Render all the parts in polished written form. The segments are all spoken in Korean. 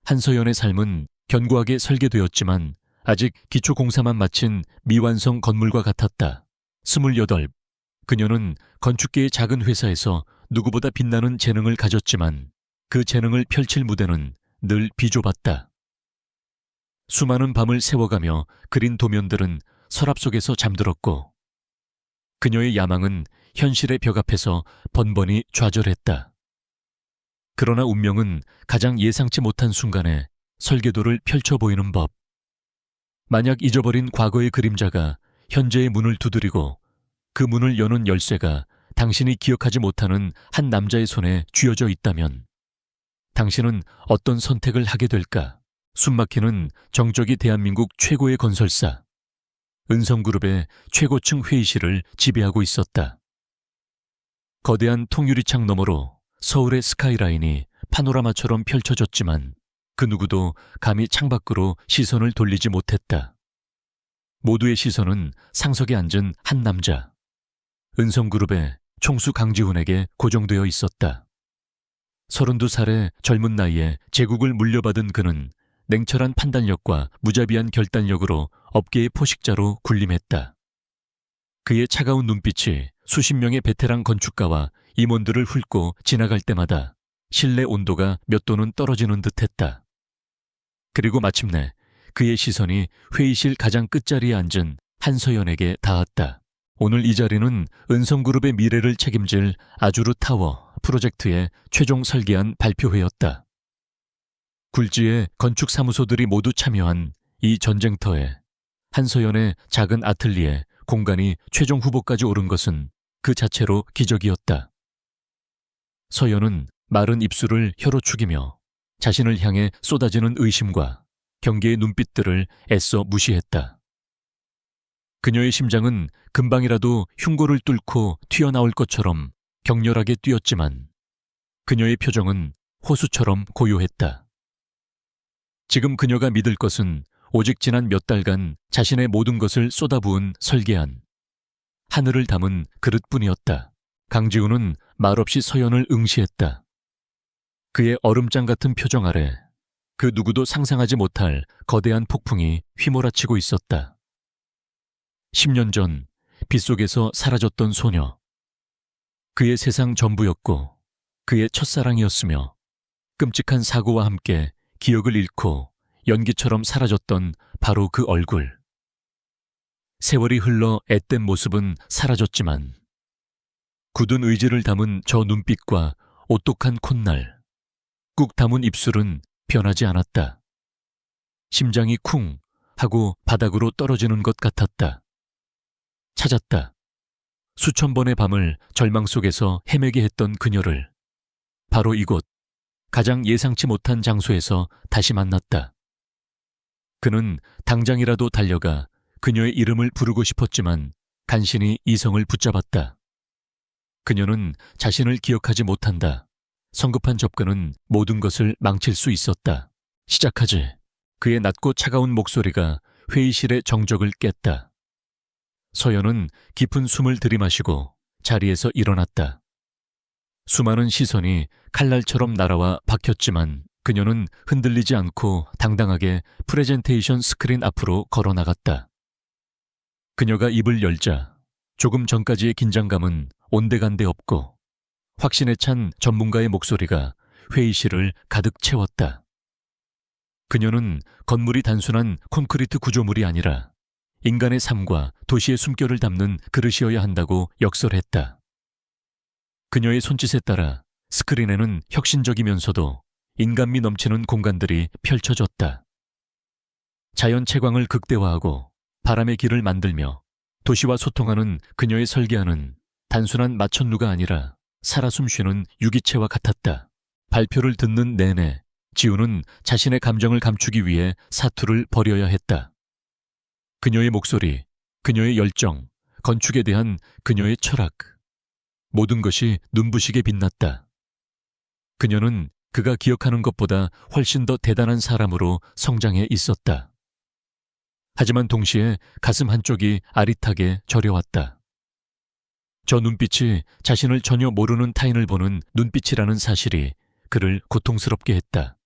한서연의 삶은 견고하게 설계되었지만 아직 기초공사만 마친 미완성 건물과 같았다. 28. 그녀는 건축계의 작은 회사에서 누구보다 빛나는 재능을 가졌지만 그 재능을 펼칠 무대는 늘 비좁았다. 수많은 밤을 세워가며 그린 도면들은 서랍 속에서 잠들었고 그녀의 야망은 현실의 벽 앞에서 번번이 좌절했다. 그러나 운명은 가장 예상치 못한 순간에 설계도를 펼쳐 보이는 법. 만약 잊어버린 과거의 그림자가 현재의 문을 두드리고 그 문을 여는 열쇠가 당신이 기억하지 못하는 한 남자의 손에 쥐어져 있다면 당신은 어떤 선택을 하게 될까? 숨막히는 정적이 대한민국 최고의 건설사 은성그룹의 최고층 회의실을 지배하고 있었다. 거대한 통유리창 너머로 서울의 스카이라인이 파노라마처럼 펼쳐졌지만 그 누구도 감히 창밖으로 시선을 돌리지 못했다. 모두의 시선은 상석에 앉은 한 남자 은성그룹의 총수 강지훈에게 고정되어 있었다. 32살의 젊은 나이에 제국을 물려받은 그는 냉철한 판단력과 무자비한 결단력으로 업계의 포식자로 군림했다. 그의 차가운 눈빛이 수십 명의 베테랑 건축가와 임원들을 훑고 지나갈 때마다 실내 온도가 몇 도는 떨어지는 듯했다. 그리고 마침내 그의 시선이 회의실 가장 끝자리에 앉은 한서연에게 닿았다. 오늘 이 자리는 은성그룹의 미래를 책임질 아주르 타워 프로젝트의 최종 설계안 발표회였다. 굴지의 건축사무소들이 모두 참여한 이 전쟁터에 한서연의 작은 아틀리에 공간이 최종 후보까지 오른 것은 그 자체로 기적이었다. 서연은 마른 입술을 혀로 축이며 자신을 향해 쏟아지는 의심과 경계의 눈빛들을 애써 무시했다. 그녀의 심장은 금방이라도 흉고를 뚫고 튀어나올 것처럼 격렬하게 뛰었지만 그녀의 표정은 호수처럼 고요했다. 지금 그녀가 믿을 것은 오직 지난 몇 달간 자신의 모든 것을 쏟아부은 설계안, 하늘을 담은 그릇뿐이었다. 강지훈은 말없이 서연을 응시했다. 그의 얼음장 같은 표정 아래 그 누구도 상상하지 못할 거대한 폭풍이 휘몰아치고 있었다. 10년 전 빗속에서 사라졌던 소녀. 그의 세상 전부였고 그의 첫사랑이었으며 끔찍한 사고와 함께 기억을 잃고 연기처럼 사라졌던 바로 그 얼굴. 세월이 흘러 앳된 모습은 사라졌지만 굳은 의지를 담은 저 눈빛과 오똑한 콧날, 꾹 담은 입술은 변하지 않았다. 심장이 쿵 하고 바닥으로 떨어지는 것 같았다. 찾았다. 수천 번의 밤을 절망 속에서 헤매게 했던 그녀를 바로 이곳, 가장 예상치 못한 장소에서 다시 만났다. 그는 당장이라도 달려가 그녀의 이름을 부르고 싶었지만 간신히 이성을 붙잡았다. 그녀는 자신을 기억하지 못한다. 성급한 접근은 모든 것을 망칠 수 있었다. 시작하지. 그의 낮고 차가운 목소리가 회의실의 정적을 깼다. 서연은 깊은 숨을 들이마시고 자리에서 일어났다. 수많은 시선이 칼날처럼 날아와 박혔지만 그녀는 흔들리지 않고 당당하게 프레젠테이션 스크린 앞으로 걸어 나갔다. 그녀가 입을 열자 조금 전까지의 긴장감은 온데간데 없고 확신에 찬 전문가의 목소리가 회의실을 가득 채웠다. 그녀는 건물이 단순한 콘크리트 구조물이 아니라 인간의 삶과 도시의 숨결을 담는 그릇이어야 한다고 역설했다. 그녀의 손짓에 따라 스크린에는 혁신적이면서도 인간미 넘치는 공간들이 펼쳐졌다. 자연 채광을 극대화하고 바람의 길을 만들며 도시와 소통하는 그녀의 설계안은 단순한 마천루가 아니라 살아 숨쉬는 유기체와 같았다. 발표를 듣는 내내 지우는 자신의 감정을 감추기 위해 사투를 벌여야 했다. 그녀의 목소리, 그녀의 열정, 건축에 대한 그녀의 철학, 모든 것이 눈부시게 빛났다. 그녀는 그가 기억하는 것보다 훨씬 더 대단한 사람으로 성장해 있었다. 하지만 동시에 가슴 한쪽이 아릿하게 저려왔다. 저 눈빛이 자신을 전혀 모르는 타인을 보는 눈빛이라는 사실이 그를 고통스럽게 했다.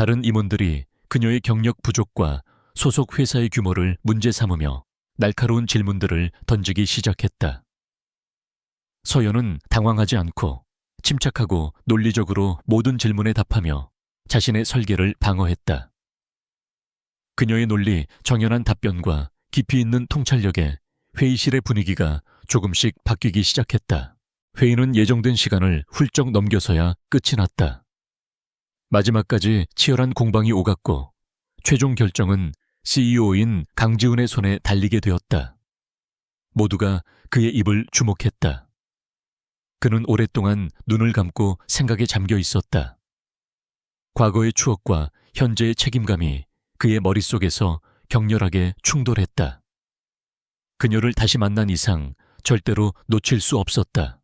다른 임원들이 그녀의 경력 부족과 소속 회사의 규모를 문제 삼으며 날카로운 질문들을 던지기 시작했다. 서연은 당황하지 않고 침착하고 논리적으로 모든 질문에 답하며 자신의 설계를 방어했다. 그녀의 논리, 정연한 답변과 깊이 있는 통찰력에 회의실의 분위기가 조금씩 바뀌기 시작했다. 회의는 예정된 시간을 훌쩍 넘겨서야 끝이 났다. 마지막까지 치열한 공방이 오갔고 최종 결정은 CEO인 강지훈의 손에 달리게 되었다. 모두가 그의 입을 주목했다. 그는 오랫동안 눈을 감고 생각에 잠겨 있었다. 과거의 추억과 현재의 책임감이 그의 머릿속에서 격렬하게 충돌했다. 그녀를 다시 만난 이상 절대로 놓칠 수 없었다.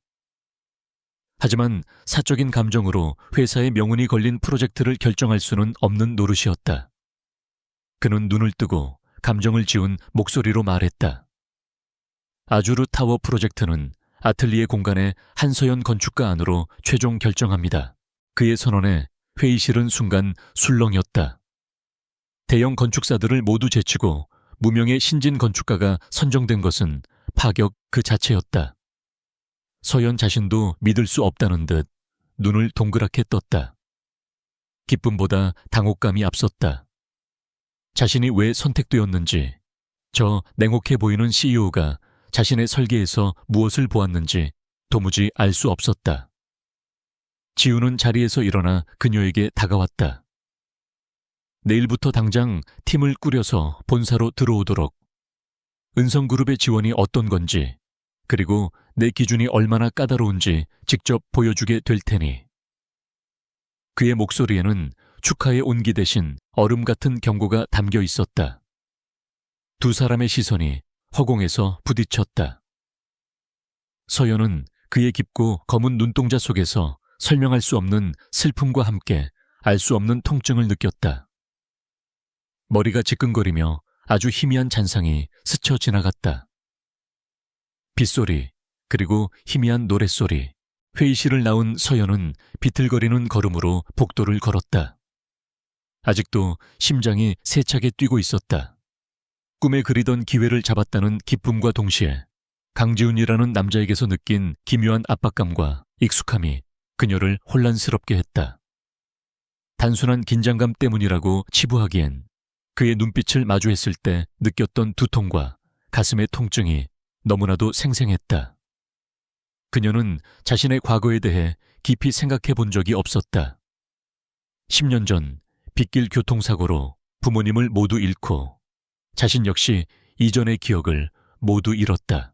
하지만 사적인 감정으로 회사의 명운이 걸린 프로젝트를 결정할 수는 없는 노릇이었다. 그는 눈을 뜨고 감정을 지운 목소리로 말했다. 아주르 타워 프로젝트는 아틀리에 공간의 한서연 건축가 안으로 최종 결정합니다. 그의 선언에 회의실은 순간 술렁였다. 대형 건축사들을 모두 제치고 무명의 신진 건축가가 선정된 것은 파격 그 자체였다. 서연 자신도 믿을 수 없다는 듯 눈을 동그랗게 떴다. 기쁨보다 당혹감이 앞섰다. 자신이 왜 선택되었는지, 저 냉혹해 보이는 CEO가 자신의 설계에서 무엇을 보았는지 도무지 알 수 없었다. 지우는 자리에서 일어나 그녀에게 다가왔다. 내일부터 당장 팀을 꾸려서 본사로 들어오도록. 은성그룹의 지원이 어떤 건지, 그리고 내 기준이 얼마나 까다로운지 직접 보여주게 될 테니. 그의 목소리에는 축하의 온기 대신 얼음 같은 경고가 담겨 있었다. 두 사람의 시선이 허공에서 부딪혔다. 서연은 그의 깊고 검은 눈동자 속에서 설명할 수 없는 슬픔과 함께 알 수 없는 통증을 느꼈다. 머리가 지끈거리며 아주 희미한 잔상이 스쳐 지나갔다. 빗소리, 그리고 희미한 노랫소리. 회의실을 나온 서연은 비틀거리는 걸음으로 복도를 걸었다. 아직도 심장이 세차게 뛰고 있었다. 꿈에 그리던 기회를 잡았다는 기쁨과 동시에 강지훈이라는 남자에게서 느낀 기묘한 압박감과 익숙함이 그녀를 혼란스럽게 했다. 단순한 긴장감 때문이라고 치부하기엔 그의 눈빛을 마주했을 때 느꼈던 두통과 가슴의 통증이 너무나도 생생했다. 그녀는 자신의 과거에 대해 깊이 생각해 본 적이 없었다. 10년 전 빗길 교통사고로 부모님을 모두 잃고 자신 역시 이전의 기억을 모두 잃었다.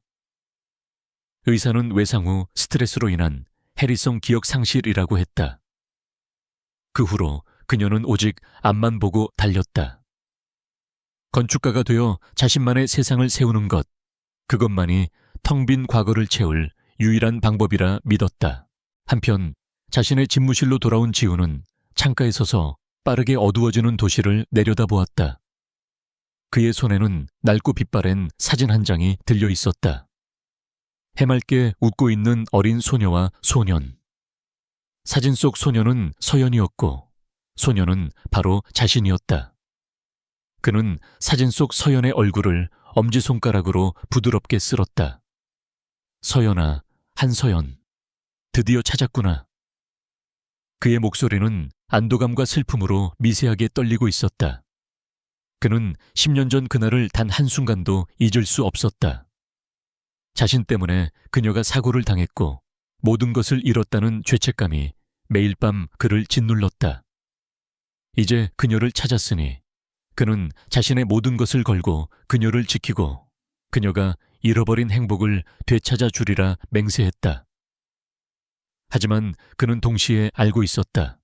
의사는 외상 후 스트레스로 인한 해리성 기억 상실이라고 했다. 그 후로 그녀는 오직 앞만 보고 달렸다. 건축가가 되어 자신만의 세상을 세우는 것, 그것만이 텅 빈 과거를 채울 유일한 방법이라 믿었다. 한편 자신의 집무실로 돌아온 지우는 창가에 서서 빠르게 어두워지는 도시를 내려다보았다. 그의 손에는 낡고 빛바랜 사진 한 장이 들려 있었다. 해맑게 웃고 있는 어린 소녀와 소년. 사진 속 소녀는 서연이었고 소녀는 바로 자신이었다. 그는 사진 속 서연의 얼굴을 엄지손가락으로 부드럽게 쓸었다. 서연아, 한서연. 드디어 찾았구나. 그의 목소리는 안도감과 슬픔으로 미세하게 떨리고 있었다. 그는 10년 전 그날을 단 한순간도 잊을 수 없었다. 자신 때문에 그녀가 사고를 당했고 모든 것을 잃었다는 죄책감이 매일 밤 그를 짓눌렀다. 이제 그녀를 찾았으니 그는 자신의 모든 것을 걸고 그녀를 지키고 그녀가 잃어버린 행복을 되찾아 주리라 맹세했다. 하지만 그는 동시에 알고 있었다.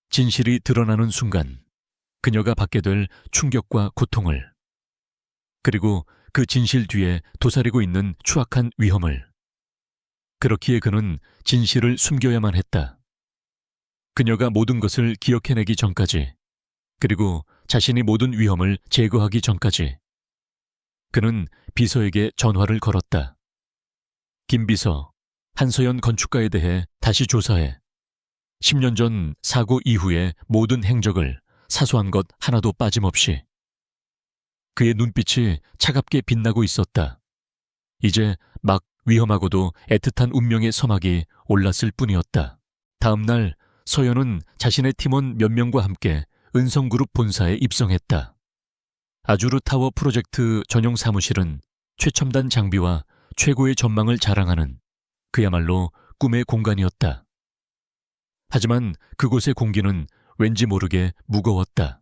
진실이 드러나는 순간 그녀가 받게 될 충격과 고통을, 그리고 그 진실 뒤에 도사리고 있는 추악한 위험을. 그렇기에 그는 진실을 숨겨야만 했다. 그녀가 모든 것을 기억해내기 전까지, 그리고 자신이 모든 위험을 제거하기 전까지. 그는 비서에게 전화를 걸었다. 김 비서, 한서연 건축가에 대해 다시 조사해. 10년 전 사고 이후의 모든 행적을 사소한 것 하나도 빠짐없이. 그의 눈빛이 차갑게 빛나고 있었다. 이제 막 위험하고도 애틋한 운명의 서막이 올랐을 뿐이었다. 다음 날 서연은 자신의 팀원 몇 명과 함께 은성그룹 본사에 입성했다. 아주르 타워 프로젝트 전용 사무실은 최첨단 장비와 최고의 전망을 자랑하는 그야말로 꿈의 공간이었다. 하지만 그곳의 공기는 왠지 모르게 무거웠다.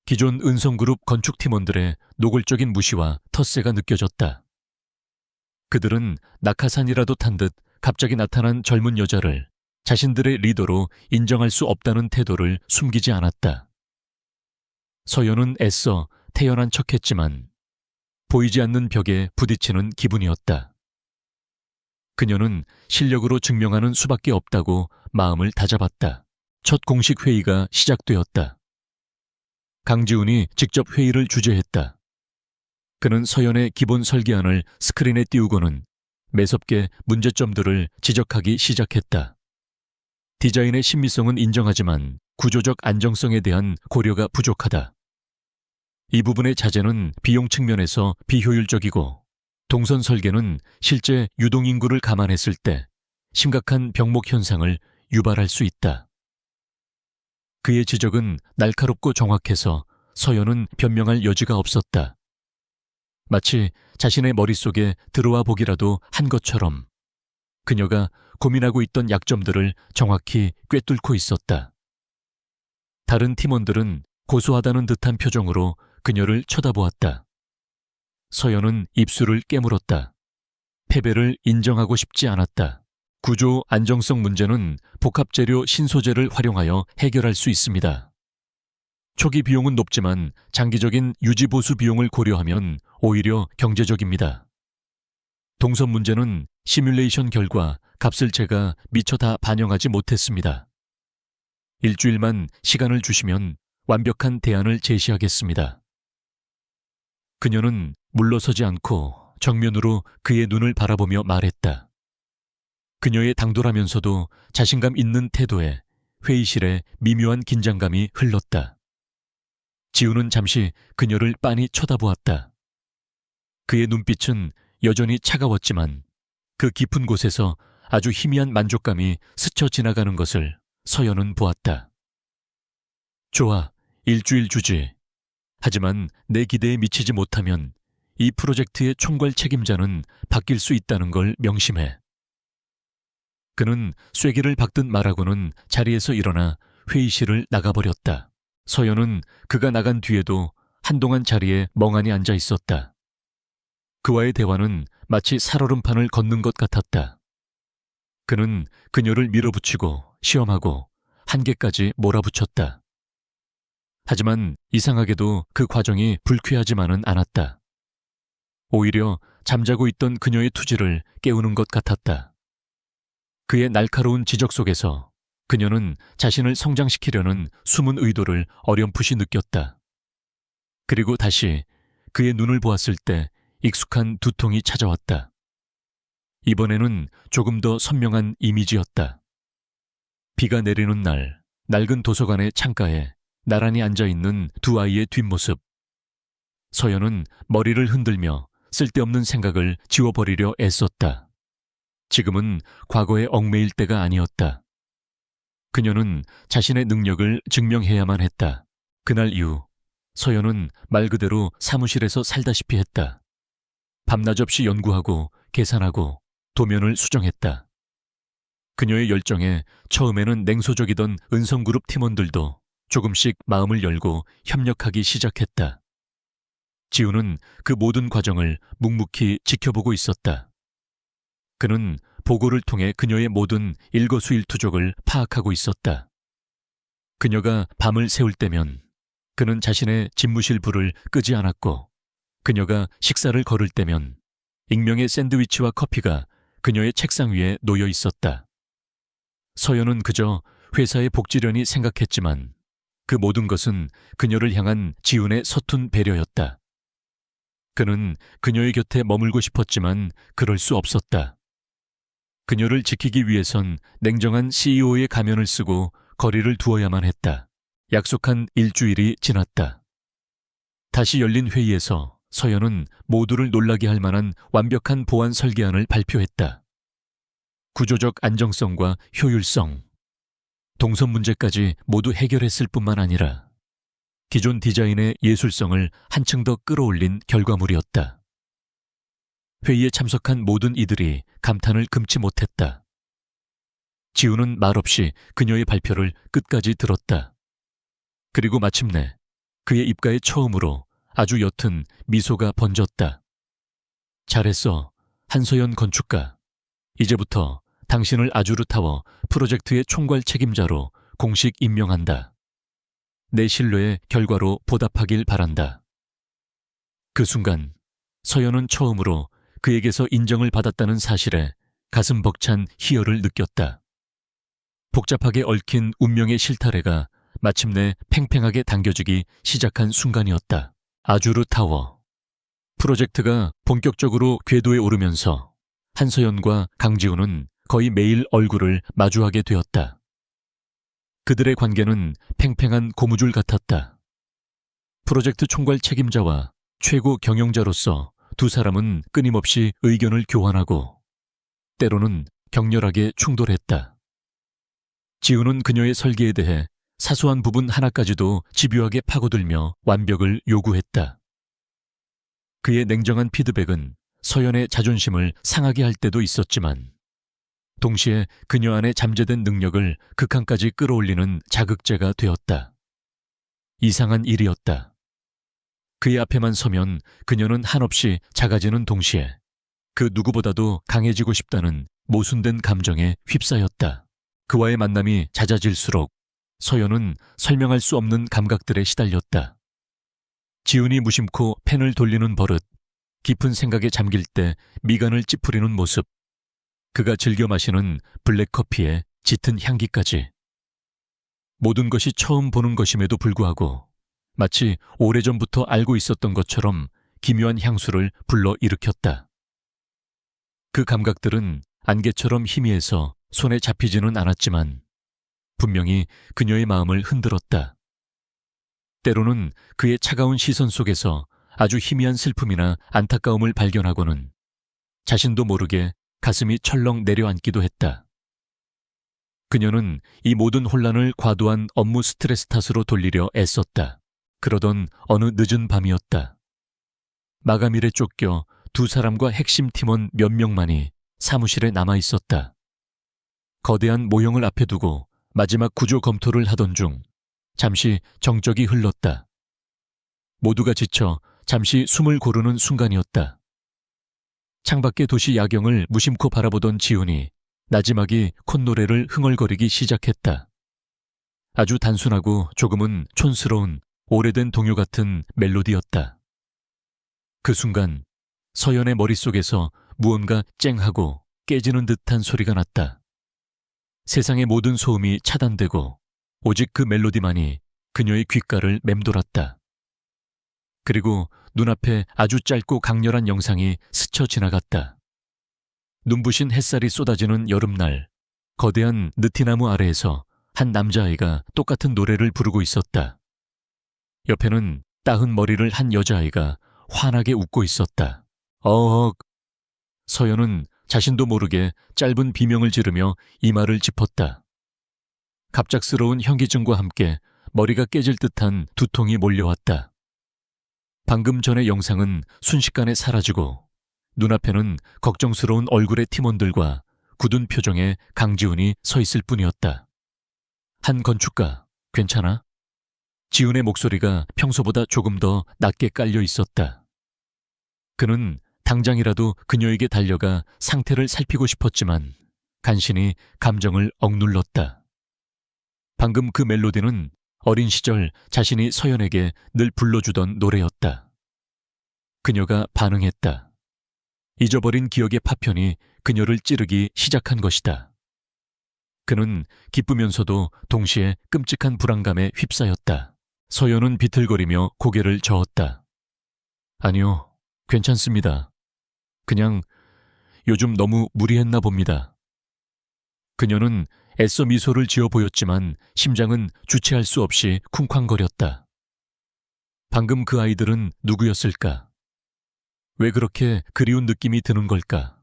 기존 은성그룹 건축팀원들의 노골적인 무시와 텃세가 느껴졌다. 그들은 낙하산이라도 탄 듯 갑자기 나타난 젊은 여자를 자신들의 리더로 인정할 수 없다는 태도를 숨기지 않았다. 서연은 애써 태연한 척했지만 보이지 않는 벽에 부딪히는 기분이었다. 그녀는 실력으로 증명하는 수밖에 없다고 마음을 다잡았다. 첫 공식 회의가 시작되었다. 강지훈이 직접 회의를 주재했다. 그는 서연의 기본 설계안을 스크린에 띄우고는 매섭게 문제점들을 지적하기 시작했다. 디자인의 신미성은 인정하지만 구조적 안정성에 대한 고려가 부족하다. 이 부분의 자재는 비용 측면에서 비효율적이고 동선 설계는 실제 유동인구를 감안했을 때 심각한 병목 현상을 유발할 수 있다. 그의 지적은 날카롭고 정확해서 서연은 변명할 여지가 없었다. 마치 자신의 머릿속에 들어와 보기라도 한 것처럼 그녀가 고민하고 있던 약점들을 정확히 꿰뚫고 있었다. 다른 팀원들은 고소하다는 듯한 표정으로 그녀를 쳐다보았다. 서연은 입술을 깨물었다. 패배를 인정하고 싶지 않았다. 구조 안정성 문제는 복합재료 신소재를 활용하여 해결할 수 있습니다. 초기 비용은 높지만 장기적인 유지보수 비용을 고려하면 오히려 경제적입니다. 동선 문제는 시뮬레이션 결과 값을 제가 미처 다 반영하지 못했습니다. 일주일만 시간을 주시면 완벽한 대안을 제시하겠습니다. 그녀는 물러서지 않고 정면으로 그의 눈을 바라보며 말했다. 그녀의 당돌하면서도 자신감 있는 태도에 회의실에 미묘한 긴장감이 흘렀다. 지우는 잠시 그녀를 빤히 쳐다보았다. 그의 눈빛은 여전히 차가웠지만 그 깊은 곳에서 아주 희미한 만족감이 스쳐 지나가는 것을 서연은 보았다. 좋아, 일주일 주지. 하지만 내 기대에 미치지 못하면 이 프로젝트의 총괄 책임자는 바뀔 수 있다는 걸 명심해. 그는 쐐기를 박듯 말하고는 자리에서 일어나 회의실을 나가버렸다. 서연은 그가 나간 뒤에도 한동안 자리에 멍하니 앉아 있었다. 그와의 대화는 마치 살얼음판을 걷는 것 같았다. 그는 그녀를 밀어붙이고 시험하고 한계까지 몰아붙였다. 하지만 이상하게도 그 과정이 불쾌하지만은 않았다. 오히려 잠자고 있던 그녀의 투지를 깨우는 것 같았다. 그의 날카로운 지적 속에서 그녀는 자신을 성장시키려는 숨은 의도를 어렴풋이 느꼈다. 그리고 다시 그의 눈을 보았을 때 익숙한 두통이 찾아왔다. 이번에는 조금 더 선명한 이미지였다. 비가 내리는 날, 낡은 도서관의 창가에 나란히 앉아있는 두 아이의 뒷모습. 서연은 머리를 흔들며 쓸데없는 생각을 지워버리려 애썼다. 지금은 과거에 얽매일 때가 아니었다. 그녀는 자신의 능력을 증명해야만 했다. 그날 이후 서연은 말 그대로 사무실에서 살다시피 했다. 밤낮 없이 연구하고 계산하고 도면을 수정했다. 그녀의 열정에 처음에는 냉소적이던 은성그룹 팀원들도 조금씩 마음을 열고 협력하기 시작했다. 지우는 그 모든 과정을 묵묵히 지켜보고 있었다. 그는 보고를 통해 그녀의 모든 일거수일투족을 파악하고 있었다. 그녀가 밤을 새울 때면 그는 자신의 집무실 불을 끄지 않았고, 그녀가 식사를 거를 때면 익명의 샌드위치와 커피가 그녀의 책상 위에 놓여 있었다. 서연은 그저 회사의 복지련이 생각했지만 그 모든 것은 그녀를 향한 지훈의 서툰 배려였다. 그는 그녀의 곁에 머물고 싶었지만 그럴 수 없었다. 그녀를 지키기 위해선 냉정한 CEO의 가면을 쓰고 거리를 두어야만 했다. 약속한 일주일이 지났다. 다시 열린 회의에서 서연은 모두를 놀라게 할 만한 완벽한 보안 설계안을 발표했다. 구조적 안정성과 효율성, 동선 문제까지 모두 해결했을 뿐만 아니라 기존 디자인의 예술성을 한층 더 끌어올린 결과물이었다. 회의에 참석한 모든 이들이 감탄을 금치 못했다. 지우는 말없이 그녀의 발표를 끝까지 들었다. 그리고 마침내 그의 입가에 처음으로 아주 옅은 미소가 번졌다. 잘했어, 한서연 건축가. 이제부터 당신을 아주르타워 프로젝트의 총괄 책임자로 공식 임명한다. 내 신뢰의 결과로 보답하길 바란다. 그 순간 서연은 처음으로 그에게서 인정을 받았다는 사실에 가슴 벅찬 희열을 느꼈다. 복잡하게 얽힌 운명의 실타래가 마침내 팽팽하게 당겨지기 시작한 순간이었다. 아주르타워. 프로젝트가 본격적으로 궤도에 오르면서 한서연과 강지우는 거의 매일 얼굴을 마주하게 되었다. 그들의 관계는 팽팽한 고무줄 같았다. 프로젝트 총괄 책임자와 최고 경영자로서 두 사람은 끊임없이 의견을 교환하고 때로는 격렬하게 충돌했다. 지우는 그녀의 설계에 대해 사소한 부분 하나까지도 집요하게 파고들며 완벽을 요구했다. 그의 냉정한 피드백은 서연의 자존심을 상하게 할 때도 있었지만 동시에 그녀 안에 잠재된 능력을 극한까지 끌어올리는 자극제가 되었다. 이상한 일이었다. 그의 앞에만 서면 그녀는 한없이 작아지는 동시에 그 누구보다도 강해지고 싶다는 모순된 감정에 휩싸였다. 그와의 만남이 잦아질수록 서연은 설명할 수 없는 감각들에 시달렸다. 지훈이 무심코 펜을 돌리는 버릇, 깊은 생각에 잠길 때 미간을 찌푸리는 모습, 그가 즐겨 마시는 블랙커피의 짙은 향기까지. 모든 것이 처음 보는 것임에도 불구하고 마치 오래전부터 알고 있었던 것처럼 기묘한 향수를 불러일으켰다. 그 감각들은 안개처럼 희미해서 손에 잡히지는 않았지만 분명히 그녀의 마음을 흔들었다. 때로는 그의 차가운 시선 속에서 아주 희미한 슬픔이나 안타까움을 발견하고는 자신도 모르게 가슴이 철렁 내려앉기도 했다. 그녀는 이 모든 혼란을 과도한 업무 스트레스 탓으로 돌리려 애썼다. 그러던 어느 늦은 밤이었다. 마감일에 쫓겨 두 사람과 핵심 팀원 몇 명만이 사무실에 남아 있었다. 거대한 모형을 앞에 두고 마지막 구조 검토를 하던 중 잠시 정적이 흘렀다. 모두가 지쳐 잠시 숨을 고르는 순간이었다. 창밖의 도시 야경을 무심코 바라보던 지훈이 나지막이 콧노래를 흥얼거리기 시작했다. 아주 단순하고 조금은 촌스러운 오래된 동요 같은 멜로디였다. 그 순간 서연의 머릿속에서 무언가 쨍하고 깨지는 듯한 소리가 났다. 세상의 모든 소음이 차단되고 오직 그 멜로디만이 그녀의 귓가를 맴돌았다. 그리고 눈앞에 아주 짧고 강렬한 영상이 스쳐 지나갔다. 눈부신 햇살이 쏟아지는 여름날, 거대한 느티나무 아래에서 한 남자아이가 똑같은 노래를 부르고 있었다. 옆에는 따은 머리를 한 여자아이가 환하게 웃고 있었다. 어억! 서연은 자신도 모르게 짧은 비명을 지르며 이마를 짚었다. 갑작스러운 현기증과 함께 머리가 깨질 듯한 두통이 몰려왔다. 방금 전의 영상은 순식간에 사라지고 눈앞에는 걱정스러운 얼굴의 팀원들과 굳은 표정의 강지훈이 서 있을 뿐이었다. 한 건축가, 괜찮아? 지훈의 목소리가 평소보다 조금 더 낮게 깔려 있었다. 그는 당장이라도 그녀에게 달려가 상태를 살피고 싶었지만 간신히 감정을 억눌렀다. 방금 그 멜로디는 어린 시절 자신이 서연에게 늘 불러주던 노래였다. 그녀가 반응했다. 잊어버린 기억의 파편이 그녀를 찌르기 시작한 것이다. 그는 기쁘면서도 동시에 끔찍한 불안감에 휩싸였다. 서연은 비틀거리며 고개를 저었다. 아니요, 괜찮습니다. 그냥 요즘 너무 무리했나 봅니다. 그녀는 애써 미소를 지어 보였지만 심장은 주체할 수 없이 쿵쾅거렸다. 방금 그 아이들은 누구였을까? 왜 그렇게 그리운 느낌이 드는 걸까?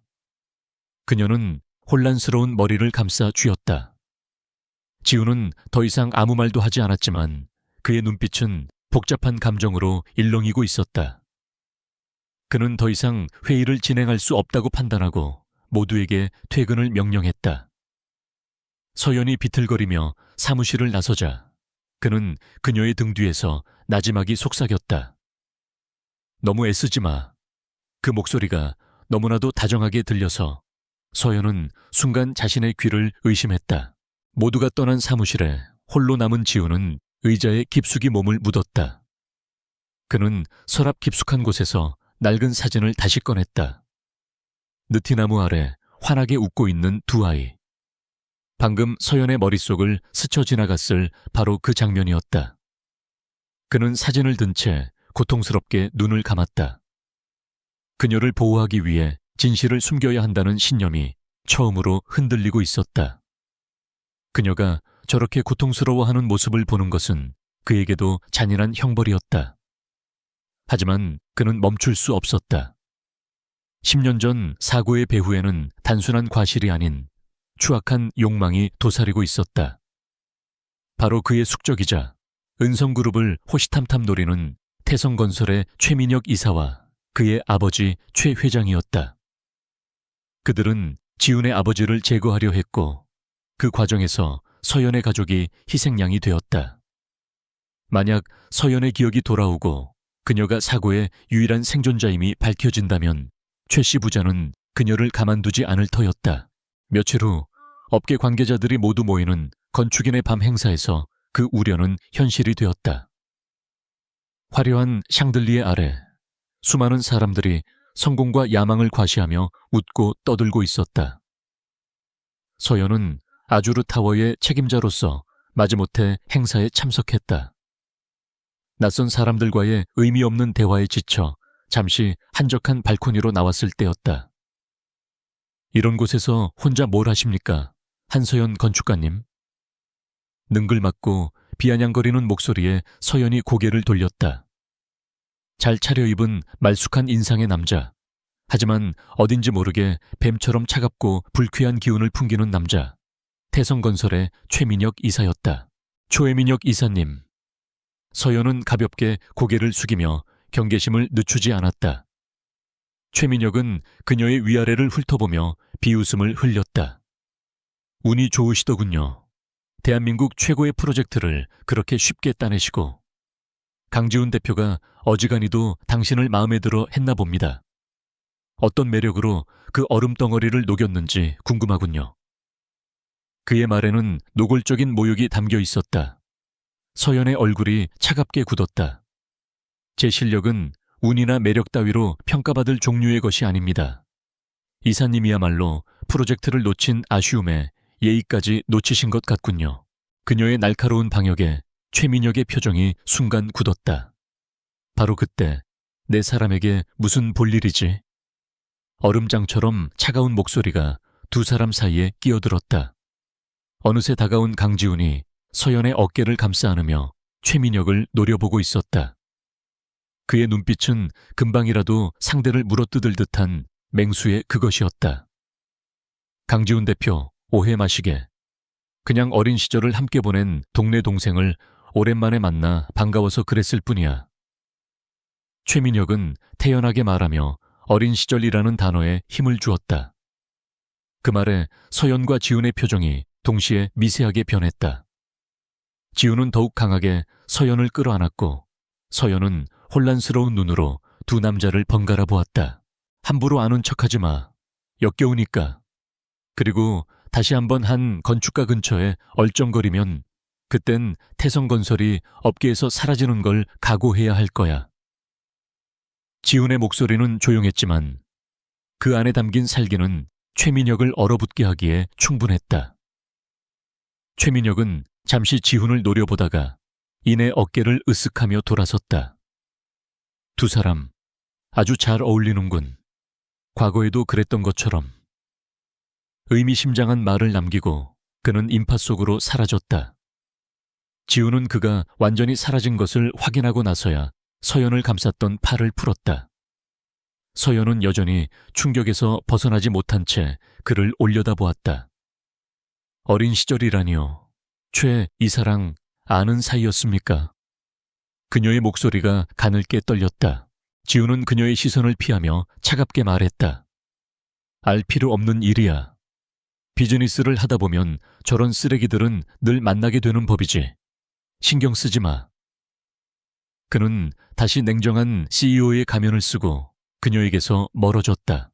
그녀는 혼란스러운 머리를 감싸 쥐었다. 지우는 더 이상 아무 말도 하지 않았지만 그의 눈빛은 복잡한 감정으로 일렁이고 있었다. 그는 더 이상 회의를 진행할 수 없다고 판단하고 모두에게 퇴근을 명령했다. 서연이 비틀거리며 사무실을 나서자 그는 그녀의 등 뒤에서 나지막이 속삭였다. 너무 애쓰지 마. 그 목소리가 너무나도 다정하게 들려서 서연은 순간 자신의 귀를 의심했다. 모두가 떠난 사무실에 홀로 남은 지우는 의자에 깊숙이 몸을 묻었다. 그는 서랍 깊숙한 곳에서 낡은 사진을 다시 꺼냈다. 느티나무 아래 환하게 웃고 있는 두 아이. 방금 서연의 머릿속을 스쳐 지나갔을 바로 그 장면이었다. 그는 사진을 든 채 고통스럽게 눈을 감았다. 그녀를 보호하기 위해 진실을 숨겨야 한다는 신념이 처음으로 흔들리고 있었다. 그녀가 저렇게 고통스러워하는 모습을 보는 것은 그에게도 잔인한 형벌이었다. 하지만 그는 멈출 수 없었다. 10년 전 사고의 배후에는 단순한 과실이 아닌 추악한 욕망이 도사리고 있었다. 바로 그의 숙적이자 은성그룹을 호시탐탐 노리는 태성건설의 최민혁 이사와 그의 아버지 최 회장이었다. 그들은 지훈의 아버지를 제거하려 했고 그 과정에서 서연의 가족이 희생양이 되었다. 만약 서연의 기억이 돌아오고 그녀가 사고의 유일한 생존자임이 밝혀진다면 최 씨 부자는 그녀를 가만두지 않을 터였다. 며칠 후 업계 관계자들이 모두 모이는 건축인의 밤 행사에서 그 우려는 현실이 되었다. 화려한 샹들리에 아래 수많은 사람들이 성공과 야망을 과시하며 웃고 떠들고 있었다. 서연은 아주르 타워의 책임자로서 마지못해 행사에 참석했다. 낯선 사람들과의 의미 없는 대화에 지쳐 잠시 한적한 발코니로 나왔을 때였다. 이런 곳에서 혼자 뭘 하십니까? 한서연 건축가님. 능글맞고 비아냥거리는 목소리에 서연이 고개를 돌렸다. 잘 차려입은 말쑥한 인상의 남자. 하지만 어딘지 모르게 뱀처럼 차갑고 불쾌한 기운을 풍기는 남자. 태성건설의 최민혁 이사였다. 최민혁 이사님. 서연은 가볍게 고개를 숙이며 경계심을 늦추지 않았다. 최민혁은 그녀의 위아래를 훑어보며 비웃음을 흘렸다. 운이 좋으시더군요. 대한민국 최고의 프로젝트를 그렇게 쉽게 따내시고 강지훈 대표가 어지간히도 당신을 마음에 들어 했나 봅니다. 어떤 매력으로 그 얼음덩어리를 녹였는지 궁금하군요. 그의 말에는 노골적인 모욕이 담겨 있었다. 서연의 얼굴이 차갑게 굳었다. 제 실력은 운이나 매력 따위로 평가받을 종류의 것이 아닙니다. 이사님이야말로 프로젝트를 놓친 아쉬움에 예의까지 놓치신 것 같군요. 그녀의 날카로운 방역에 최민혁의 표정이 순간 굳었다. 바로 그때 내 사람에게 무슨 볼일이지? 얼음장처럼 차가운 목소리가 두 사람 사이에 끼어들었다. 어느새 다가온 강지훈이 서연의 어깨를 감싸 안으며 최민혁을 노려보고 있었다. 그의 눈빛은 금방이라도 상대를 물어뜯을 듯한 맹수의 그것이었다. 강지훈 대표, 오해 마시게. 그냥 어린 시절을 함께 보낸 동네 동생을 오랜만에 만나 반가워서 그랬을 뿐이야. 최민혁은 태연하게 말하며 어린 시절이라는 단어에 힘을 주었다. 그 말에 서연과 지훈의 표정이 동시에 미세하게 변했다. 지훈은 더욱 강하게 서연을 끌어안았고 서연은 혼란스러운 눈으로 두 남자를 번갈아 보았다. 함부로 아는 척하지 마. 역겨우니까. 그리고 다시 한번 한 건축가 근처에 얼쩡거리면 그땐 태성건설이 업계에서 사라지는 걸 각오해야 할 거야. 지훈의 목소리는 조용했지만 그 안에 담긴 살기는 최민혁을 얼어붙게 하기에 충분했다. 최민혁은 잠시 지훈을 노려보다가 이내 어깨를 으쓱하며 돌아섰다. 두 사람 아주 잘 어울리는군. 과거에도 그랬던 것처럼. 의미심장한 말을 남기고 그는 인파 속으로 사라졌다. 지우는 그가 완전히 사라진 것을 확인하고 나서야 서연을 감쌌던 팔을 풀었다. 서연은 여전히 충격에서 벗어나지 못한 채 그를 올려다보았다. 어린 시절이라니요. 최 이사랑 아는 사이였습니까? 그녀의 목소리가 가늘게 떨렸다. 지우는 그녀의 시선을 피하며 차갑게 말했다. 알 필요 없는 일이야. 비즈니스를 하다 보면 저런 쓰레기들은 늘 만나게 되는 법이지. 신경 쓰지 마. 그는 다시 냉정한 CEO의 가면을 쓰고 그녀에게서 멀어졌다.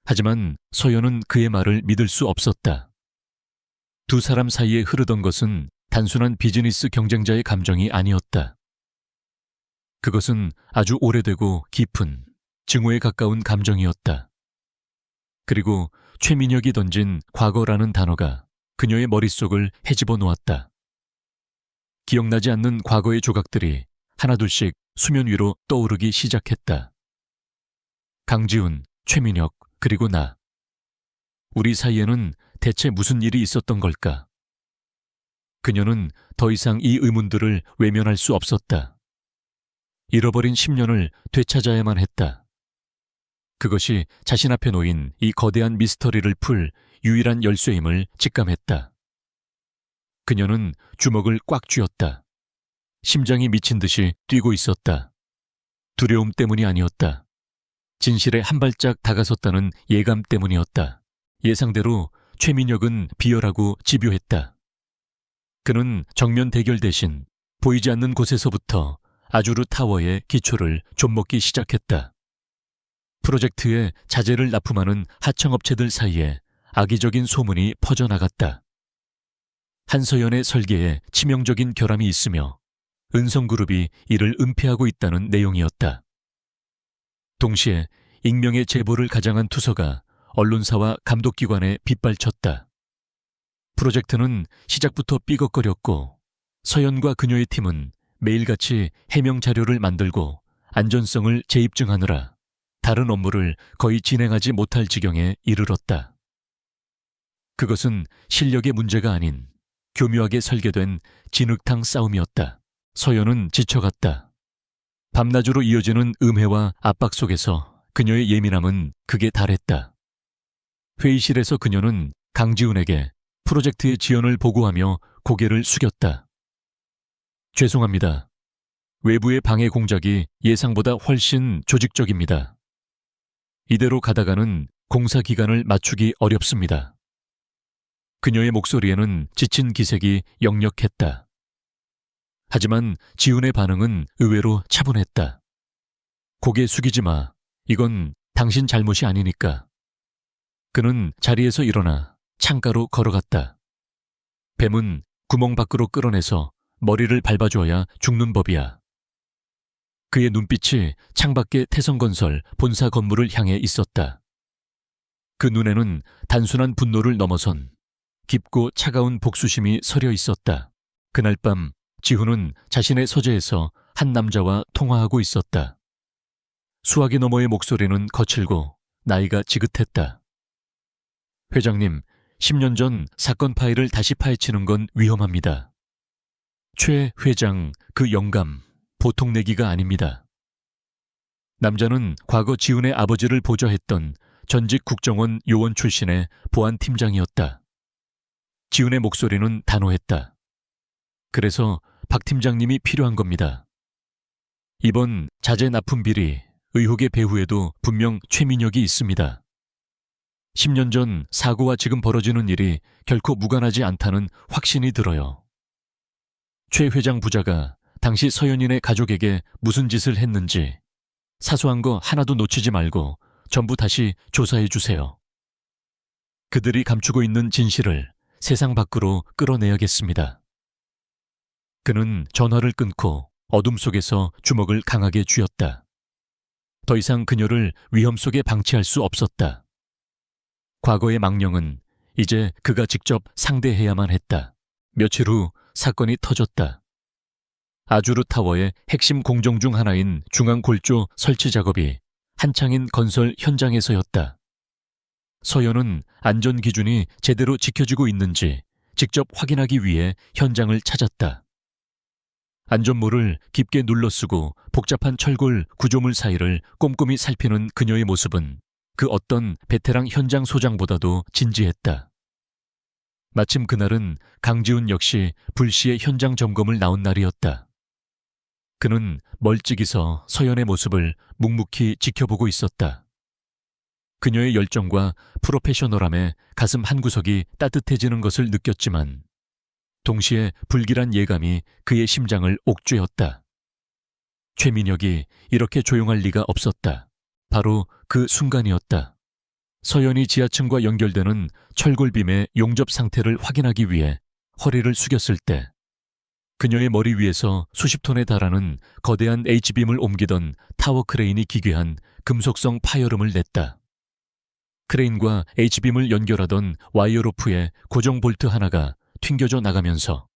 하지만 서연은 그의 말을 믿을 수 없었다. 두 사람 사이에 흐르던 것은 단순한 비즈니스 경쟁자의 감정이 아니었다. 그것은 아주 오래되고 깊은 증오에 가까운 감정이었다. 그리고 최민혁이 던진 과거라는 단어가 그녀의 머릿속을 헤집어 놓았다. 기억나지 않는 과거의 조각들이 하나둘씩 수면 위로 떠오르기 시작했다. 강지훈, 최민혁, 그리고 나. 우리 사이에는 대체 무슨 일이 있었던 걸까? 그녀는 더 이상 이 의문들을 외면할 수 없었다. 잃어버린 10년을 되찾아야만 했다. 그것이 자신 앞에 놓인 이 거대한 미스터리를 풀 유일한 열쇠임을 직감했다. 그녀는 주먹을 꽉 쥐었다. 심장이 미친 듯이 뛰고 있었다. 두려움 때문이 아니었다. 진실에 한 발짝 다가섰다는 예감 때문이었다. 예상대로 최민혁은 비열하고 집요했다. 그는 정면 대결 대신 보이지 않는 곳에서부터 아주르 타워의 기초를 좀먹기 시작했다. 프로젝트에 자재를 납품하는 하청업체들 사이에 악의적인 소문이 퍼져나갔다. 한서연의 설계에 치명적인 결함이 있으며 은성그룹이 이를 은폐하고 있다는 내용이었다. 동시에 익명의 제보를 가장한 투서가 언론사와 감독기관에 빗발쳤다. 프로젝트는 시작부터 삐걱거렸고 서연과 그녀의 팀은 매일같이 해명 자료를 만들고 안전성을 재입증하느라 다른 업무를 거의 진행하지 못할 지경에 이르렀다. 그것은 실력의 문제가 아닌 교묘하게 설계된 진흙탕 싸움이었다. 서연은 지쳐갔다. 밤낮으로 이어지는 음해와 압박 속에서 그녀의 예민함은 극에 달했다. 회의실에서 그녀는 강지훈에게 프로젝트의 지연을 보고하며 고개를 숙였다. 죄송합니다. 외부의 방해 공작이 예상보다 훨씬 조직적입니다. 이대로 가다가는 공사 기간을 맞추기 어렵습니다. 그녀의 목소리에는 지친 기색이 역력했다. 하지만 지훈의 반응은 의외로 차분했다. 고개 숙이지 마. 이건 당신 잘못이 아니니까. 그는 자리에서 일어나 창가로 걸어갔다. 뱀은 구멍 밖으로 끌어내서 머리를 밟아줘야 죽는 법이야. 그의 눈빛이 창밖의 태성건설 본사 건물을 향해 있었다. 그 눈에는 단순한 분노를 넘어선 깊고 차가운 복수심이 서려 있었다. 그날 밤 지훈은 자신의 서재에서 한 남자와 통화하고 있었다. 수화기 너머의 목소리는 거칠고 나이가 지긋했다. 회장님, 10년 전 사건 파일을 다시 파헤치는 건 위험합니다. 최 회장, 그 영감, 보통 내기가 아닙니다. 남자는 과거 지훈의 아버지를 보좌했던 전직 국정원 요원 출신의 보안팀장이었다. 지훈의 목소리는 단호했다. 그래서 박 팀장님이 필요한 겁니다. 이번 자재 납품 비리 의혹의 배후에도 분명 최민혁이 있습니다. 10년 전 사고와 지금 벌어지는 일이 결코 무관하지 않다는 확신이 들어요. 최 회장 부자가 당시 서연인의 가족에게 무슨 짓을 했는지 사소한 거 하나도 놓치지 말고 전부 다시 조사해 주세요. 그들이 감추고 있는 진실을 세상 밖으로 끌어내야겠습니다. 그는 전화를 끊고 어둠 속에서 주먹을 강하게 쥐었다. 더 이상 그녀를 위험 속에 방치할 수 없었다. 과거의 망령은 이제 그가 직접 상대해야만 했다. 며칠 후 사건이 터졌다. 아주르 타워의 핵심 공정 중 하나인 중앙 골조 설치 작업이 한창인 건설 현장에서였다. 서연은 안전 기준이 제대로 지켜지고 있는지 직접 확인하기 위해 현장을 찾았다. 안전모를 깊게 눌러쓰고 복잡한 철골 구조물 사이를 꼼꼼히 살피는 그녀의 모습은 그 어떤 베테랑 현장 소장보다도 진지했다. 마침 그날은 강지훈 역시 불시에 현장 점검을 나온 날이었다. 그는 멀찍이 서 서연의 모습을 묵묵히 지켜보고 있었다. 그녀의 열정과 프로페셔널함에 가슴 한구석이 따뜻해지는 것을 느꼈지만 동시에 불길한 예감이 그의 심장을 옥죄었다. 최민혁이 이렇게 조용할 리가 없었다. 바로 그 순간이었다. 서연이 지하층과 연결되는 철골빔의 용접 상태를 확인하기 위해 허리를 숙였을 때 그녀의 머리 위에서 수십 톤에 달하는 거대한 H빔을 옮기던 타워 크레인이 기괴한 금속성 파열음을 냈다. 크레인과 H빔을 연결하던 와이어로프의 고정 볼트 하나가 튕겨져 나가면서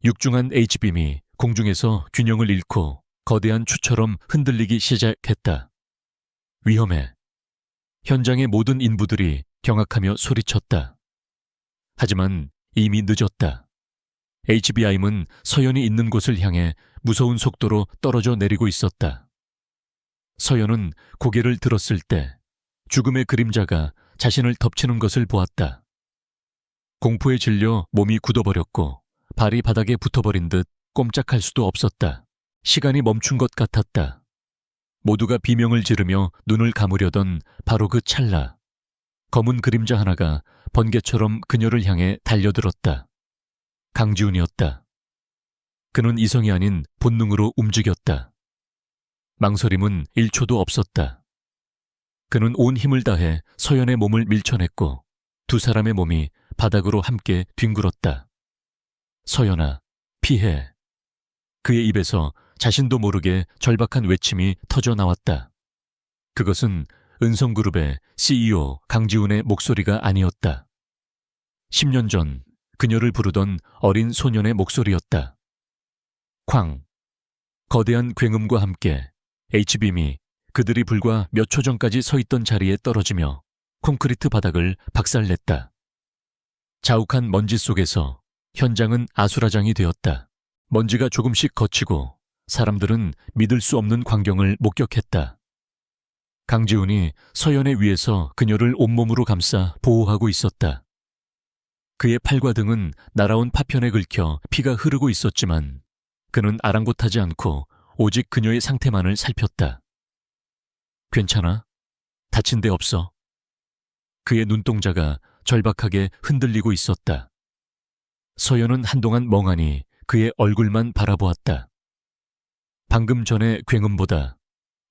육중한 H빔이 공중에서 균형을 잃고 거대한 추처럼 흔들리기 시작했다. 위험해. 현장의 모든 인부들이 경악하며 소리쳤다. 하지만 이미 늦었다. HBIM은 서연이 있는 곳을 향해 무서운 속도로 떨어져 내리고 있었다. 서연은 고개를 들었을 때 죽음의 그림자가 자신을 덮치는 것을 보았다. 공포에 질려 몸이 굳어버렸고 발이 바닥에 붙어버린 듯 꼼짝할 수도 없었다. 시간이 멈춘 것 같았다. 모두가 비명을 지르며 눈을 감으려던 바로 그 찰나, 검은 그림자 하나가 번개처럼 그녀를 향해 달려들었다. 강지훈이었다. 그는 이성이 아닌 본능으로 움직였다. 망설임은 1초도 없었다. 그는 온 힘을 다해 서연의 몸을 밀쳐냈고 두 사람의 몸이 바닥으로 함께 뒹굴었다. 서연아, 피해. 그의 입에서 자신도 모르게 절박한 외침이 터져 나왔다. 그것은 은성그룹의 CEO 강지훈의 목소리가 아니었다. 10년 전 그녀를 부르던 어린 소년의 목소리였다. 쾅! 거대한 굉음과 함께 H빔이 그들이 불과 몇 초 전까지 서 있던 자리에 떨어지며 콘크리트 바닥을 박살냈다. 자욱한 먼지 속에서 현장은 아수라장이 되었다. 먼지가 조금씩 걷히고 사람들은 믿을 수 없는 광경을 목격했다. 강지훈이 서연의 위에서 그녀를 온몸으로 감싸 보호하고 있었다. 그의 팔과 등은 날아온 파편에 긁혀 피가 흐르고 있었지만 그는 아랑곳하지 않고 오직 그녀의 상태만을 살폈다. 괜찮아? 다친 데 없어? 그의 눈동자가 절박하게 흔들리고 있었다. 서연은 한동안 멍하니 그의 얼굴만 바라보았다. 방금 전의 굉음보다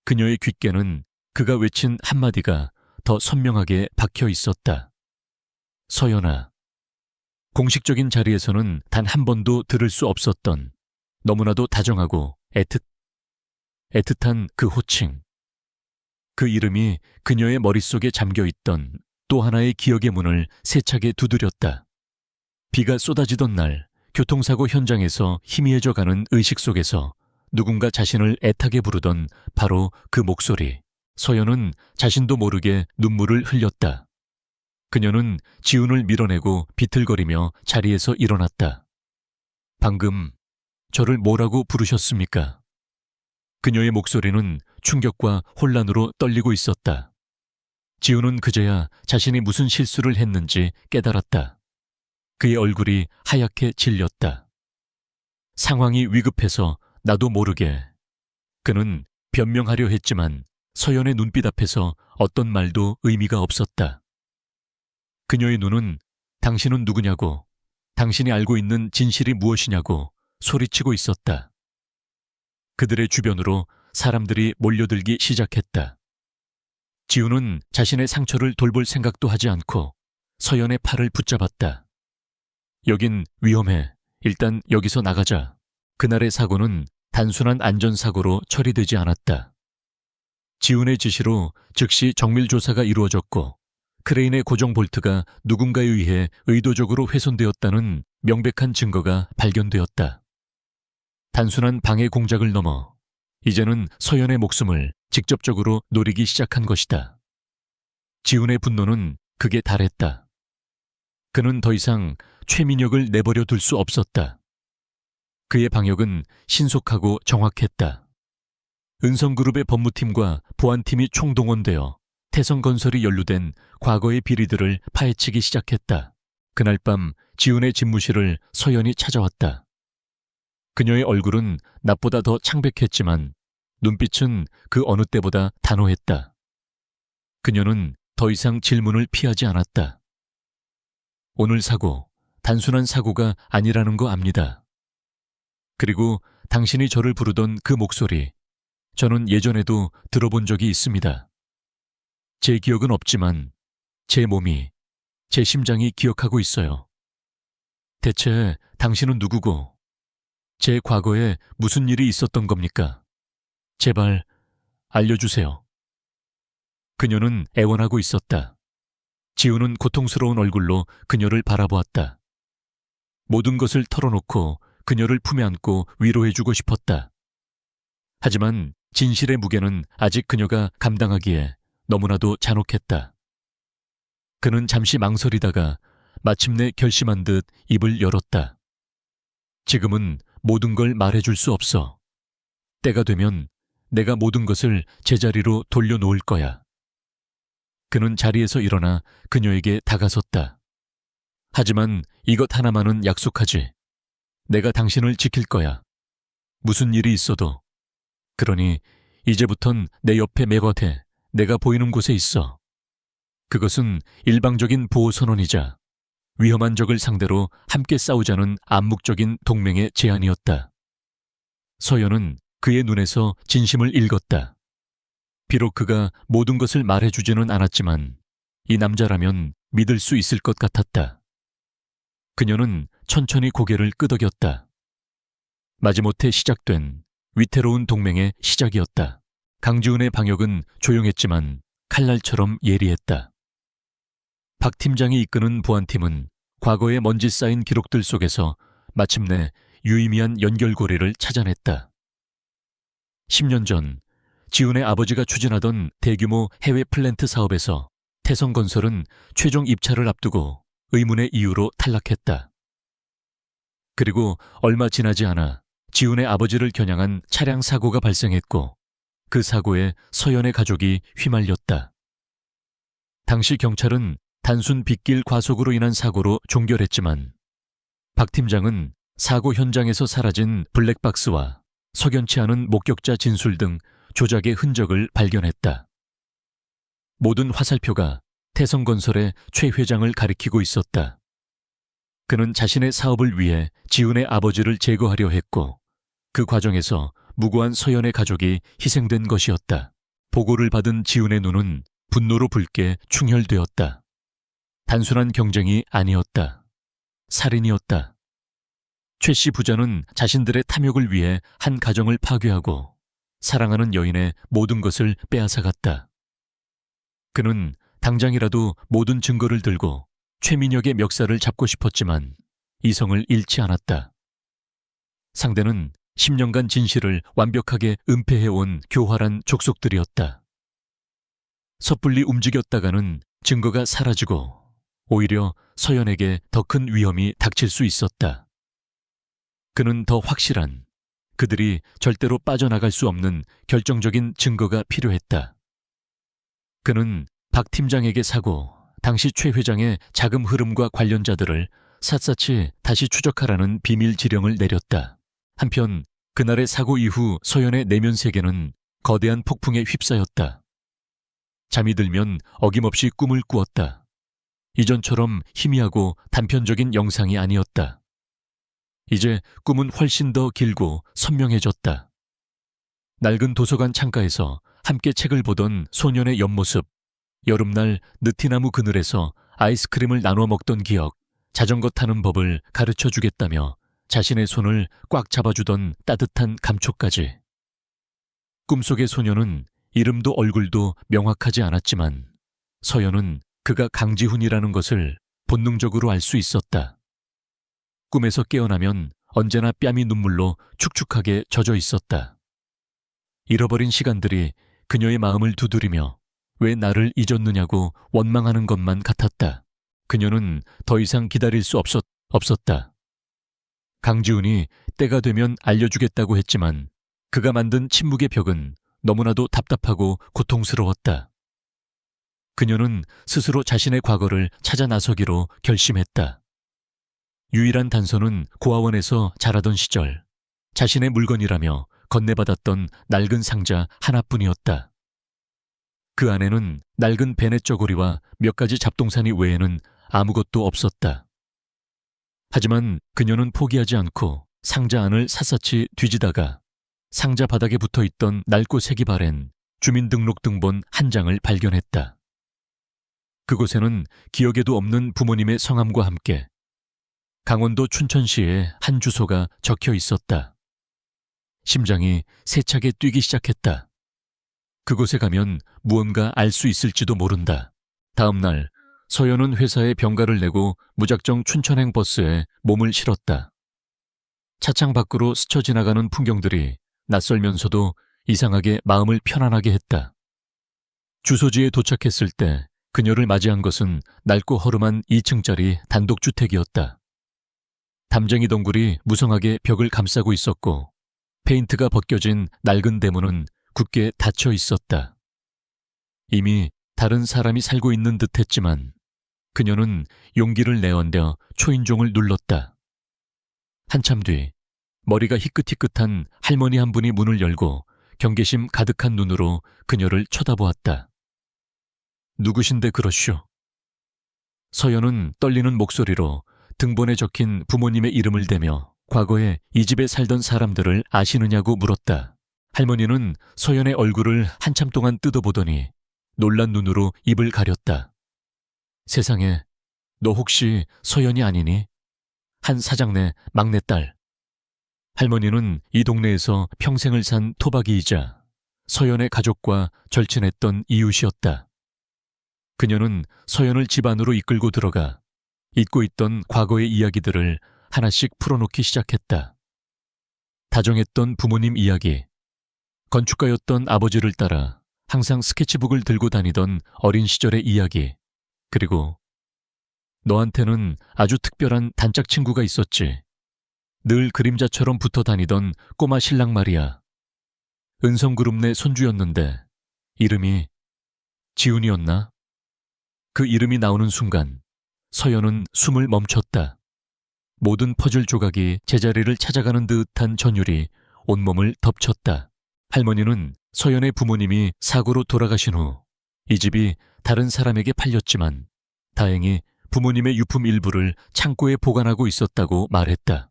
그녀의 귓께는 그가 외친 한마디가 더 선명하게 박혀 있었다. 서연아. 공식적인 자리에서는 단 한 번도 들을 수 없었던 너무나도 다정하고 애틋한 그 호칭. 그 이름이 그녀의 머릿속에 잠겨있던 또 하나의 기억의 문을 세차게 두드렸다. 비가 쏟아지던 날 교통사고 현장에서 희미해져 가는 의식 속에서 누군가 자신을 애타게 부르던 바로 그 목소리. 서연은 자신도 모르게 눈물을 흘렸다. 그녀는 지훈을 밀어내고 비틀거리며 자리에서 일어났다. 방금 저를 뭐라고 부르셨습니까? 그녀의 목소리는 충격과 혼란으로 떨리고 있었다. 지훈은 그제야 자신이 무슨 실수를 했는지 깨달았다. 그의 얼굴이 하얗게 질렸다. 상황이 위급해서 나도 모르게. 그는 변명하려 했지만 서연의 눈빛 앞에서 어떤 말도 의미가 없었다. 그녀의 눈은 당신은 누구냐고, 당신이 알고 있는 진실이 무엇이냐고 소리치고 있었다. 그들의 주변으로 사람들이 몰려들기 시작했다. 지훈은 자신의 상처를 돌볼 생각도 하지 않고 서연의 팔을 붙잡았다. 여긴 위험해. 일단 여기서 나가자. 그날의 사고는 단순한 안전사고로 처리되지 않았다. 지훈의 지시로 즉시 정밀조사가 이루어졌고 크레인의 고정 볼트가 누군가에 의해 의도적으로 훼손되었다는 명백한 증거가 발견되었다. 단순한 방해 공작을 넘어 이제는 서연의 목숨을 직접적으로 노리기 시작한 것이다. 지훈의 분노는 극에 달했다. 그는 더 이상 최민혁을 내버려 둘 수 없었다. 그의 방역은 신속하고 정확했다. 은성그룹의 법무팀과 보안팀이 총동원되어 태성건설이 연루된 과거의 비리들을 파헤치기 시작했다. 그날 밤 지훈의 집무실을 서연이 찾아왔다. 그녀의 얼굴은 낮보다 더 창백했지만 눈빛은 그 어느 때보다 단호했다. 그녀는 더 이상 질문을 피하지 않았다. 오늘 사고, 단순한 사고가 아니라는 거 압니다. 그리고 당신이 저를 부르던 그 목소리, 저는 예전에도 들어본 적이 있습니다. 제 기억은 없지만 제 몸이, 제 심장이 기억하고 있어요. 대체 당신은 누구고 제 과거에 무슨 일이 있었던 겁니까? 제발 알려주세요. 그녀는 애원하고 있었다. 지훈은 고통스러운 얼굴로 그녀를 바라보았다. 모든 것을 털어놓고 그녀를 품에 안고 위로해주고 싶었다. 하지만 진실의 무게는 아직 그녀가 감당하기에 너무나도 잔혹했다. 그는 잠시 망설이다가 마침내 결심한 듯 입을 열었다. 지금은 모든 걸 말해줄 수 없어. 때가 되면 내가 모든 것을 제자리로 돌려놓을 거야. 그는 자리에서 일어나 그녀에게 다가섰다. 하지만 이것 하나만은 약속하지. 내가 당신을 지킬 거야. 무슨 일이 있어도. 그러니 이제부턴 내 옆에 매거돼 내가 보이는 곳에 있어. 그것은 일방적인 보호선언이자 위험한 적을 상대로 함께 싸우자는 암묵적인 동맹의 제안이었다. 서연은 그의 눈에서 진심을 읽었다. 비록 그가 모든 것을 말해주지는 않았지만 이 남자라면 믿을 수 있을 것 같았다. 그녀는 천천히 고개를 끄덕였다. 마지못해 시작된 위태로운 동맹의 시작이었다. 강지훈의 방역은 조용했지만 칼날처럼 예리했다. 박 팀장이 이끄는 보안팀은 과거의 먼지 쌓인 기록들 속에서 마침내 유의미한 연결고리를 찾아냈다. 10년 전 지훈의 아버지가 추진하던 대규모 해외 플랜트 사업에서 태성건설은 최종 입찰을 앞두고 의문의 이유로 탈락했다. 그리고 얼마 지나지 않아 지훈의 아버지를 겨냥한 차량 사고가 발생했고 그 사고에 서연의 가족이 휘말렸다. 당시 경찰은 단순 빗길 과속으로 인한 사고로 종결했지만 박 팀장은 사고 현장에서 사라진 블랙박스와 석연치 않은 목격자 진술 등 조작의 흔적을 발견했다. 모든 화살표가 태성건설의 최 회장을 가리키고 있었다. 그는 자신의 사업을 위해 지훈의 아버지를 제거하려 했고 그 과정에서 무고한 서연의 가족이 희생된 것이었다. 보고를 받은 지훈의 눈은 분노로 붉게 충혈되었다. 단순한 경쟁이 아니었다. 살인이었다. 최 씨 부자는 자신들의 탐욕을 위해 한 가정을 파괴하고 사랑하는 여인의 모든 것을 빼앗아갔다. 그는 당장이라도 모든 증거를 들고 최민혁의 멱살을 잡고 싶었지만 이성을 잃지 않았다. 상대는 10년간 진실을 완벽하게 은폐해온 교활한 족속들이었다. 섣불리 움직였다가는 증거가 사라지고 오히려 서연에게 더 큰 위험이 닥칠 수 있었다. 그는 더 확실한, 그들이 절대로 빠져나갈 수 없는 결정적인 증거가 필요했다. 그는 박 팀장에게 사고, 당시 최 회장의 자금 흐름과 관련자들을 샅샅이 다시 추적하라는 비밀 지령을 내렸다. 한편 그날의 사고 이후 서연의 내면 세계는 거대한 폭풍에 휩싸였다. 잠이 들면 어김없이 꿈을 꾸었다. 이전처럼 희미하고 단편적인 영상이 아니었다. 이제 꿈은 훨씬 더 길고 선명해졌다. 낡은 도서관 창가에서 함께 책을 보던 소년의 옆모습, 여름날 느티나무 그늘에서 아이스크림을 나눠 먹던 기억, 자전거 타는 법을 가르쳐 주겠다며 자신의 손을 꽉 잡아주던 따뜻한 감촉까지. 꿈속의 소녀는 이름도 얼굴도 명확하지 않았지만 서연은 그가 강지훈이라는 것을 본능적으로 알 수 있었다. 꿈에서 깨어나면 언제나 뺨이 눈물로 축축하게 젖어 있었다. 잃어버린 시간들이 그녀의 마음을 두드리며 왜 나를 잊었느냐고 원망하는 것만 같았다. 그녀는 더 이상 기다릴 수 없었다. 강지훈이 때가 되면 알려주겠다고 했지만 그가 만든 침묵의 벽은 너무나도 답답하고 고통스러웠다. 그녀는 스스로 자신의 과거를 찾아 나서기로 결심했다. 유일한 단서는 고아원에서 자라던 시절 자신의 물건이라며 건네받았던 낡은 상자 하나뿐이었다. 그 안에는 낡은 베넷 저고리와 몇 가지 잡동사니 외에는 아무것도 없었다. 하지만 그녀는 포기하지 않고 상자 안을 샅샅이 뒤지다가 상자 바닥에 붙어있던 낡고 색이 바랜 주민등록등본 한 장을 발견했다. 그곳에는 기억에도 없는 부모님의 성함과 함께 강원도 춘천시의 한 주소가 적혀 있었다. 심장이 세차게 뛰기 시작했다. 그곳에 가면 무언가 알 수 있을지도 모른다. 다음 날 서연은 회사에 병가를 내고 무작정 춘천행 버스에 몸을 실었다. 차창 밖으로 스쳐 지나가는 풍경들이 낯설면서도 이상하게 마음을 편안하게 했다. 주소지에 도착했을 때 그녀를 맞이한 것은 낡고 허름한 2층짜리 단독주택이었다. 담쟁이 덩굴이 무성하게 벽을 감싸고 있었고 페인트가 벗겨진 낡은 대문은 굳게 닫혀 있었다. 이미 다른 사람이 살고 있는 듯했지만 그녀는 용기를 내언뎌 초인종을 눌렀다. 한참 뒤 머리가 희끗희끗한 할머니 한 분이 문을 열고 경계심 가득한 눈으로 그녀를 쳐다보았다. 누구신데 그러쇼? 서연은 떨리는 목소리로 등본에 적힌 부모님의 이름을 대며 과거에 이 집에 살던 사람들을 아시느냐고 물었다. 할머니는 서연의 얼굴을 한참 동안 뜯어보더니 놀란 눈으로 입을 가렸다. 세상에, 너 혹시 서연이 아니니? 한 사장네 막내딸. 할머니는 이 동네에서 평생을 산 토박이이자 서연의 가족과 절친했던 이웃이었다. 그녀는 서연을 집 안으로 이끌고 들어가 잊고 있던 과거의 이야기들을 하나씩 풀어놓기 시작했다. 다정했던 부모님 이야기, 건축가였던 아버지를 따라 항상 스케치북을 들고 다니던 어린 시절의 이야기, 그리고 너한테는 아주 특별한 단짝 친구가 있었지. 늘 그림자처럼 붙어 다니던 꼬마 신랑 말이야. 은성그룹 내 손주였는데 이름이 지훈이었나? 그 이름이 나오는 순간 서연은 숨을 멈췄다. 모든 퍼즐 조각이 제자리를 찾아가는 듯한 전율이 온몸을 덮쳤다. 할머니는 서연의 부모님이 사고로 돌아가신 후 이 집이 다른 사람에게 팔렸지만 다행히 부모님의 유품 일부를 창고에 보관하고 있었다고 말했다.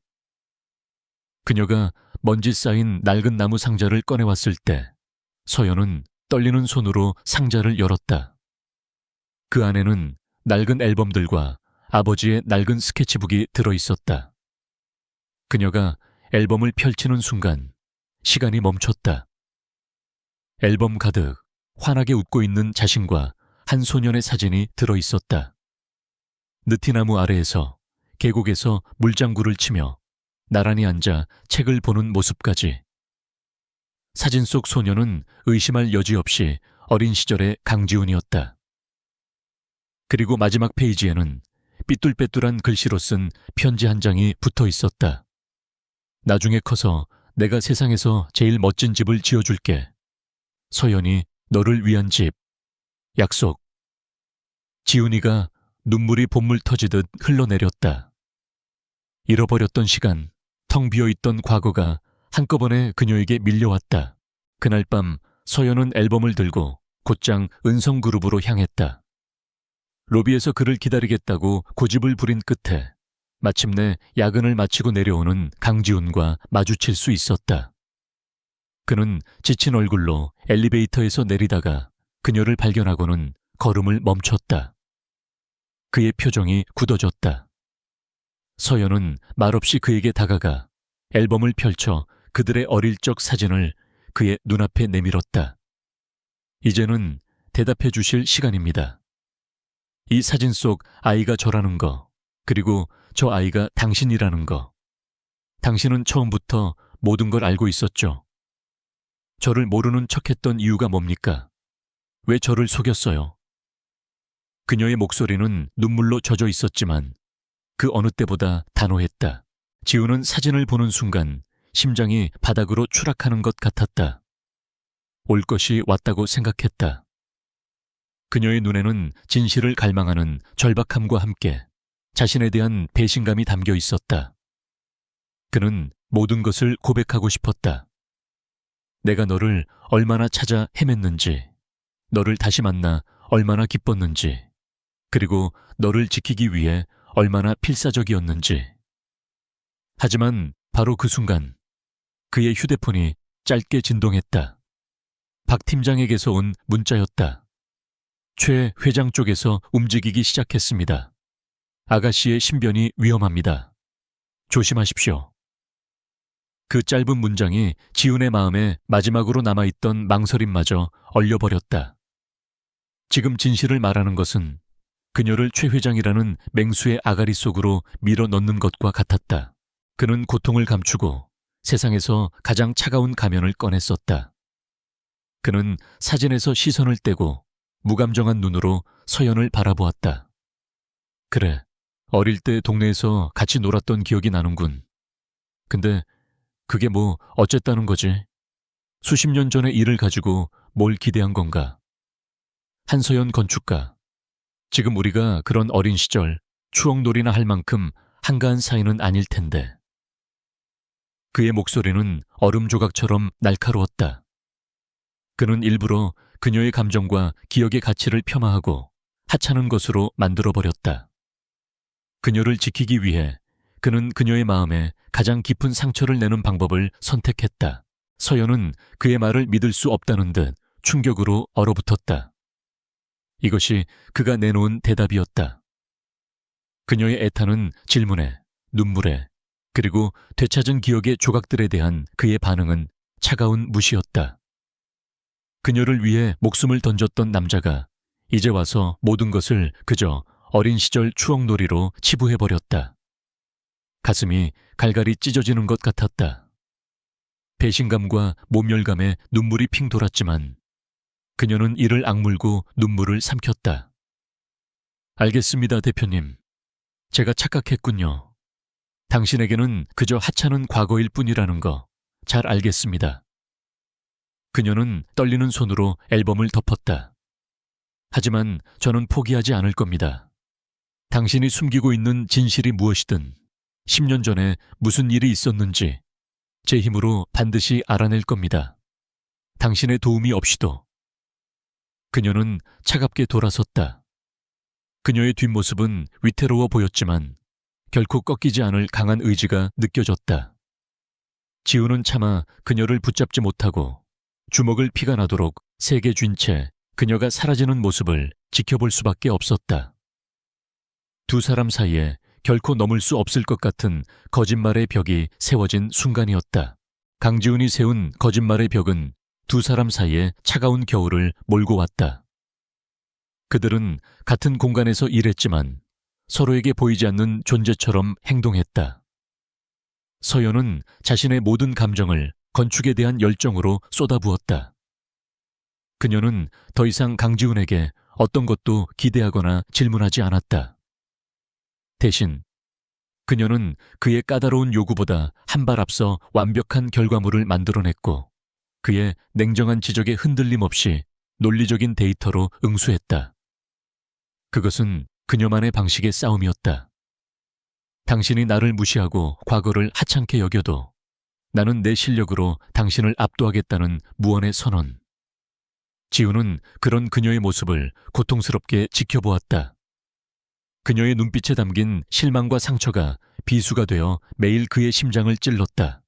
그녀가 먼지 쌓인 낡은 나무 상자를 꺼내왔을 때 서연은 떨리는 손으로 상자를 열었다. 그 안에는 낡은 앨범들과 아버지의 낡은 스케치북이 들어있었다. 그녀가 앨범을 펼치는 순간 시간이 멈췄다. 앨범 가득 환하게 웃고 있는 자신과 한 소년의 사진이 들어있었다. 느티나무 아래에서 계곡에서 물장구를 치며 나란히 앉아 책을 보는 모습까지. 사진 속 소년은 의심할 여지 없이 어린 시절의 강지훈이었다. 그리고 마지막 페이지에는 삐뚤빼뚤한 글씨로 쓴 편지 한 장이 붙어 있었다. 나중에 커서 내가 세상에서 제일 멋진 집을 지어줄게. 서연이 너를 위한 집. 약속. 지훈이가 눈물이 봇물 터지듯 흘러내렸다. 잃어버렸던 시간, 텅 비어있던 과거가 한꺼번에 그녀에게 밀려왔다. 그날 밤 서연은 앨범을 들고 곧장 은성그룹으로 향했다. 로비에서 그를 기다리겠다고 고집을 부린 끝에 마침내 야근을 마치고 내려오는 강지훈과 마주칠 수 있었다. 그는 지친 얼굴로 엘리베이터에서 내리다가 그녀를 발견하고는 걸음을 멈췄다. 그의 표정이 굳어졌다. 서연은 말없이 그에게 다가가 앨범을 펼쳐 그들의 어릴 적 사진을 그의 눈앞에 내밀었다. 이제는 대답해 주실 시간입니다. 이 사진 속 아이가 저라는 거, 그리고 저 아이가 당신이라는 거. 당신은 처음부터 모든 걸 알고 있었죠. 저를 모르는 척했던 이유가 뭡니까? 왜 저를 속였어요? 그녀의 목소리는 눈물로 젖어 있었지만 그 어느 때보다 단호했다. 지우는 사진을 보는 순간 심장이 바닥으로 추락하는 것 같았다. 올 것이 왔다고 생각했다. 그녀의 눈에는 진실을 갈망하는 절박함과 함께 자신에 대한 배신감이 담겨 있었다. 그는 모든 것을 고백하고 싶었다. 내가 너를 얼마나 찾아 헤맸는지, 너를 다시 만나 얼마나 기뻤는지, 그리고 너를 지키기 위해 얼마나 필사적이었는지. 하지만 바로 그 순간 그의 휴대폰이 짧게 진동했다. 박 팀장에게서 온 문자였다. 최 회장 쪽에서 움직이기 시작했습니다. 아가씨의 신변이 위험합니다. 조심하십시오. 그 짧은 문장이 지훈의 마음에 마지막으로 남아있던 망설임마저 얼려버렸다. 지금 진실을 말하는 것은 그녀를 최 회장이라는 맹수의 아가리 속으로 밀어넣는 것과 같았다. 그는 고통을 감추고 세상에서 가장 차가운 가면을 꺼냈었다. 그는 사진에서 시선을 떼고 무감정한 눈으로 서연을 바라보았다. 그래, 어릴 때 동네에서 같이 놀았던 기억이 나는군. 근데 그게 뭐 어쨌다는 거지? 수십 년 전의 일을 가지고 뭘 기대한 건가? 한서연 건축가. 지금 우리가 그런 어린 시절 추억놀이나 할 만큼 한가한 사이는 아닐 텐데. 그의 목소리는 얼음 조각처럼 날카로웠다. 그는 일부러 그녀의 감정과 기억의 가치를 폄하하고 하찮은 것으로 만들어버렸다. 그녀를 지키기 위해 그는 그녀의 마음에 가장 깊은 상처를 내는 방법을 선택했다. 서연은 그의 말을 믿을 수 없다는 듯 충격으로 얼어붙었다. 이것이 그가 내놓은 대답이었다. 그녀의 애타는 질문에, 눈물에, 그리고 되찾은 기억의 조각들에 대한 그의 반응은 차가운 무시였다. 그녀를 위해 목숨을 던졌던 남자가 이제 와서 모든 것을 그저 어린 시절 추억놀이로 치부해버렸다. 가슴이 갈갈이 찢어지는 것 같았다. 배신감과 모멸감에 눈물이 핑 돌았지만 그녀는 이를 악물고 눈물을 삼켰다. 알겠습니다, 대표님. 제가 착각했군요. 당신에게는 그저 하찮은 과거일 뿐이라는 거 잘 알겠습니다. 그녀는 떨리는 손으로 앨범을 덮었다. 하지만 저는 포기하지 않을 겁니다. 당신이 숨기고 있는 진실이 무엇이든 10년 전에 무슨 일이 있었는지 제 힘으로 반드시 알아낼 겁니다. 당신의 도움이 없이도. 그녀는 차갑게 돌아섰다. 그녀의 뒷모습은 위태로워 보였지만 결코 꺾이지 않을 강한 의지가 느껴졌다. 지우는 차마 그녀를 붙잡지 못하고 주먹을 피가 나도록 세게 쥔 채 그녀가 사라지는 모습을 지켜볼 수밖에 없었다. 두 사람 사이에 결코 넘을 수 없을 것 같은 거짓말의 벽이 세워진 순간이었다. 강지훈이 세운 거짓말의 벽은 두 사람 사이에 차가운 겨울을 몰고 왔다. 그들은 같은 공간에서 일했지만 서로에게 보이지 않는 존재처럼 행동했다. 서연은 자신의 모든 감정을 건축에 대한 열정으로 쏟아부었다. 그녀는 더 이상 강지훈에게 어떤 것도 기대하거나 질문하지 않았다. 대신 그녀는 그의 까다로운 요구보다 한 발 앞서 완벽한 결과물을 만들어냈고 그의 냉정한 지적에 흔들림 없이 논리적인 데이터로 응수했다. 그것은 그녀만의 방식의 싸움이었다. 당신이 나를 무시하고 과거를 하찮게 여겨도 나는 내 실력으로 당신을 압도하겠다는 무언의 선언. 지우는 그런 그녀의 모습을 고통스럽게 지켜보았다. 그녀의 눈빛에 담긴 실망과 상처가 비수가 되어 매일 그의 심장을 찔렀다.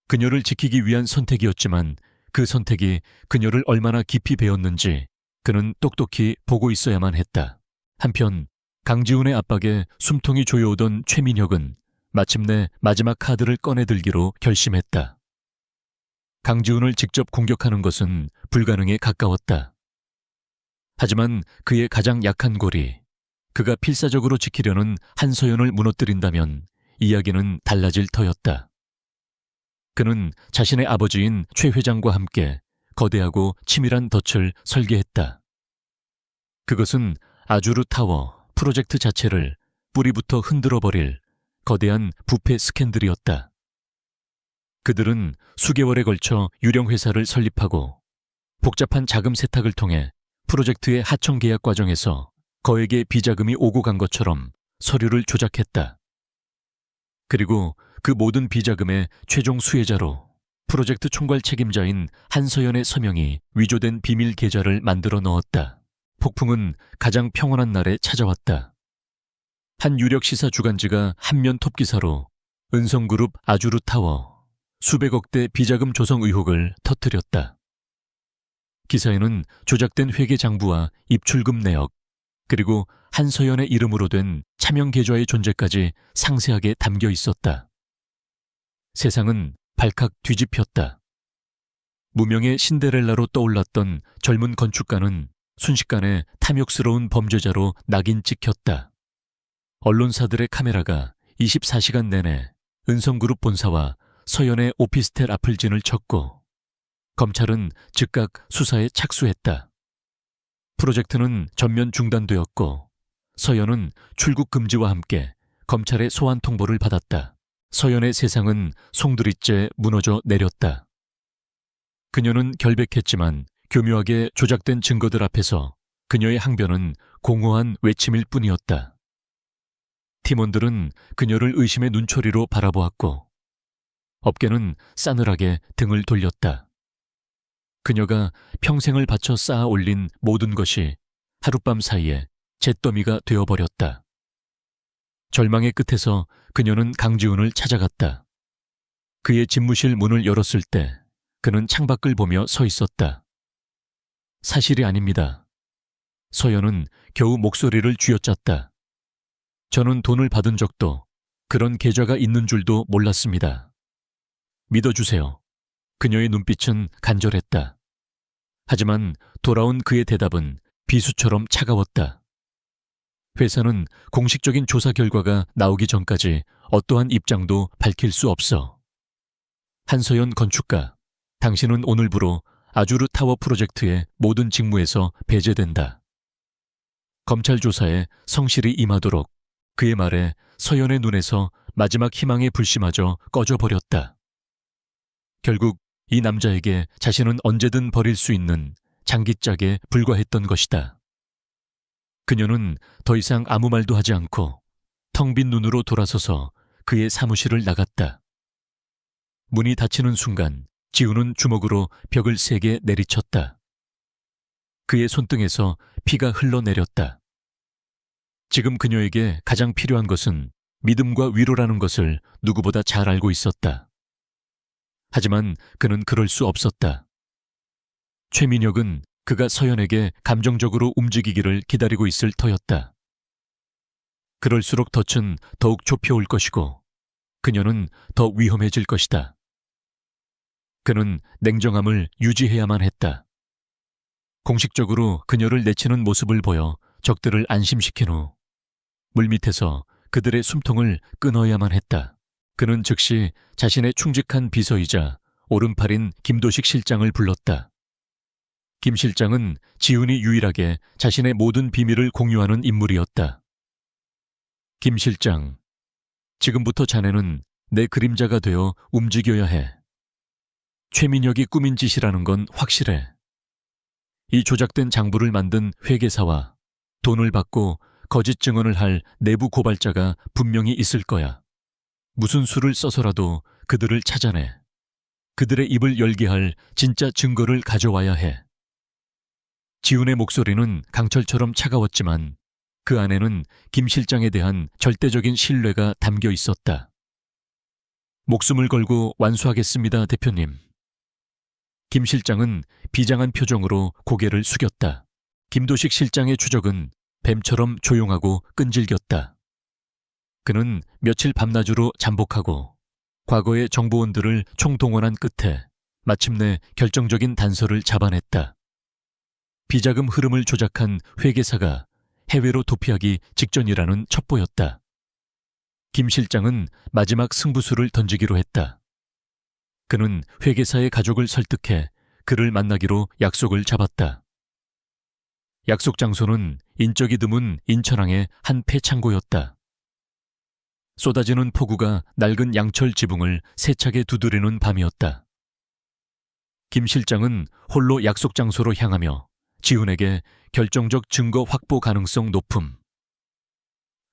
그녀를 지키기 위한 선택이었지만 그 선택이 그녀를 얼마나 깊이 베었는지 그는 똑똑히 보고 있어야만 했다. 한편 강지훈의 압박에 숨통이 조여오던 최민혁은 마침내 마지막 카드를 꺼내들기로 결심했다. 강지훈을 직접 공격하는 것은 불가능에 가까웠다. 하지만 그의 가장 약한 골이 그가 필사적으로 지키려는 한서연을 무너뜨린다면 이야기는 달라질 터였다. 그는 자신의 아버지인 최 회장과 함께 거대하고 치밀한 덫을 설계했다. 그것은 아주르 타워 프로젝트 자체를 뿌리부터 흔들어버릴 거대한 부패 스캔들이었다. 그들은 수개월에 걸쳐 유령 회사를 설립하고 복잡한 자금 세탁을 통해 프로젝트의 하청 계약 과정에서 거액의 비자금이 오고 간 것처럼 서류를 조작했다. 그리고 그 모든 비자금의 최종 수혜자로 프로젝트 총괄 책임자인 한서연의 서명이 위조된 비밀 계좌를 만들어 넣었다. 폭풍은 가장 평온한 날에 찾아왔다. 한 유력 시사 주간지가 한면 톱기사로 은성그룹 아주르 타워 수백억대 비자금 조성 의혹을 터뜨렸다. 기사에는 조작된 회계 장부와 입출금 내역, 그리고 한서연의 이름으로 된 차명 계좌의 존재까지 상세하게 담겨 있었다. 세상은 발칵 뒤집혔다. 무명의 신데렐라로 떠올랐던 젊은 건축가는 순식간에 탐욕스러운 범죄자로 낙인 찍혔다. 언론사들의 카메라가 24시간 내내 은성그룹 본사와 서연의 오피스텔 앞을 진을 쳤고 검찰은 즉각 수사에 착수했다. 프로젝트는 전면 중단되었고 서연은 출국 금지와 함께 검찰의 소환 통보를 받았다. 서연의 세상은 송두리째 무너져 내렸다. 그녀는 결백했지만 교묘하게 조작된 증거들 앞에서 그녀의 항변은 공허한 외침일 뿐이었다. 팀원들은 그녀를 의심의 눈초리로 바라보았고 업계는 싸늘하게 등을 돌렸다. 그녀가 평생을 바쳐 쌓아 올린 모든 것이 하룻밤 사이에 잿더미가 되어버렸다. 절망의 끝에서 그녀는 강지훈을 찾아갔다. 그의 집무실 문을 열었을 때 그는 창밖을 보며 서 있었다. 사실이 아닙니다. 서연은 겨우 목소리를 쥐어짰다. 저는 돈을 받은 적도 그런 계좌가 있는 줄도 몰랐습니다. 믿어주세요. 그녀의 눈빛은 간절했다. 하지만 돌아온 그의 대답은 비수처럼 차가웠다. 회사는 공식적인 조사 결과가 나오기 전까지 어떠한 입장도 밝힐 수 없어. 한서연 건축가, 당신은 오늘부로 아주르 타워 프로젝트의 모든 직무에서 배제된다. 검찰 조사에 성실히 임하도록. 그의 말에 서연의 눈에서 마지막 희망의 불씨마저 꺼져버렸다. 결국 이 남자에게 자신은 언제든 버릴 수 있는 장기짝에 불과했던 것이다. 그녀는 더 이상 아무 말도 하지 않고 텅 빈 눈으로 돌아서서 그의 사무실을 나갔다. 문이 닫히는 순간 지훈은 주먹으로 벽을 세게 내리쳤다. 그의 손등에서 피가 흘러내렸다. 지금 그녀에게 가장 필요한 것은 믿음과 위로라는 것을 누구보다 잘 알고 있었다. 하지만 그는 그럴 수 없었다. 최민혁은 그가 서연에게 감정적으로 움직이기를 기다리고 있을 터였다. 그럴수록 덫은 더욱 좁혀올 것이고 그녀는 더 위험해질 것이다. 그는 냉정함을 유지해야만 했다. 공식적으로 그녀를 내치는 모습을 보여 적들을 안심시킨 후 물밑에서 그들의 숨통을 끊어야만 했다. 그는 즉시 자신의 충직한 비서이자 오른팔인 김도식 실장을 불렀다. 김 실장은 지훈이 유일하게 자신의 모든 비밀을 공유하는 인물이었다. 김 실장, 지금부터 자네는 내 그림자가 되어 움직여야 해. 최민혁이 꾸민 짓이라는 건 확실해. 이 조작된 장부를 만든 회계사와 돈을 받고 거짓 증언을 할 내부 고발자가 분명히 있을 거야. 무슨 수를 써서라도 그들을 찾아내. 그들의 입을 열게 할 진짜 증거를 가져와야 해. 지훈의 목소리는 강철처럼 차가웠지만 그 안에는 김 실장에 대한 절대적인 신뢰가 담겨 있었다. 목숨을 걸고 완수하겠습니다, 대표님. 김 실장은 비장한 표정으로 고개를 숙였다. 김도식 실장의 추적은 뱀처럼 조용하고 끈질겼다. 그는 며칠 밤낮으로 잠복하고 과거의 정보원들을 총동원한 끝에 마침내 결정적인 단서를 잡아냈다. 비자금 흐름을 조작한 회계사가 해외로 도피하기 직전이라는 첩보였다. 김 실장은 마지막 승부수를 던지기로 했다. 그는 회계사의 가족을 설득해 그를 만나기로 약속을 잡았다. 약속 장소는 인적이 드문 인천항의 한 폐창고였다. 쏟아지는 폭우가 낡은 양철 지붕을 세차게 두드리는 밤이었다. 김 실장은 홀로 약속 장소로 향하며 지훈에게 결정적 증거 확보 가능성 높음,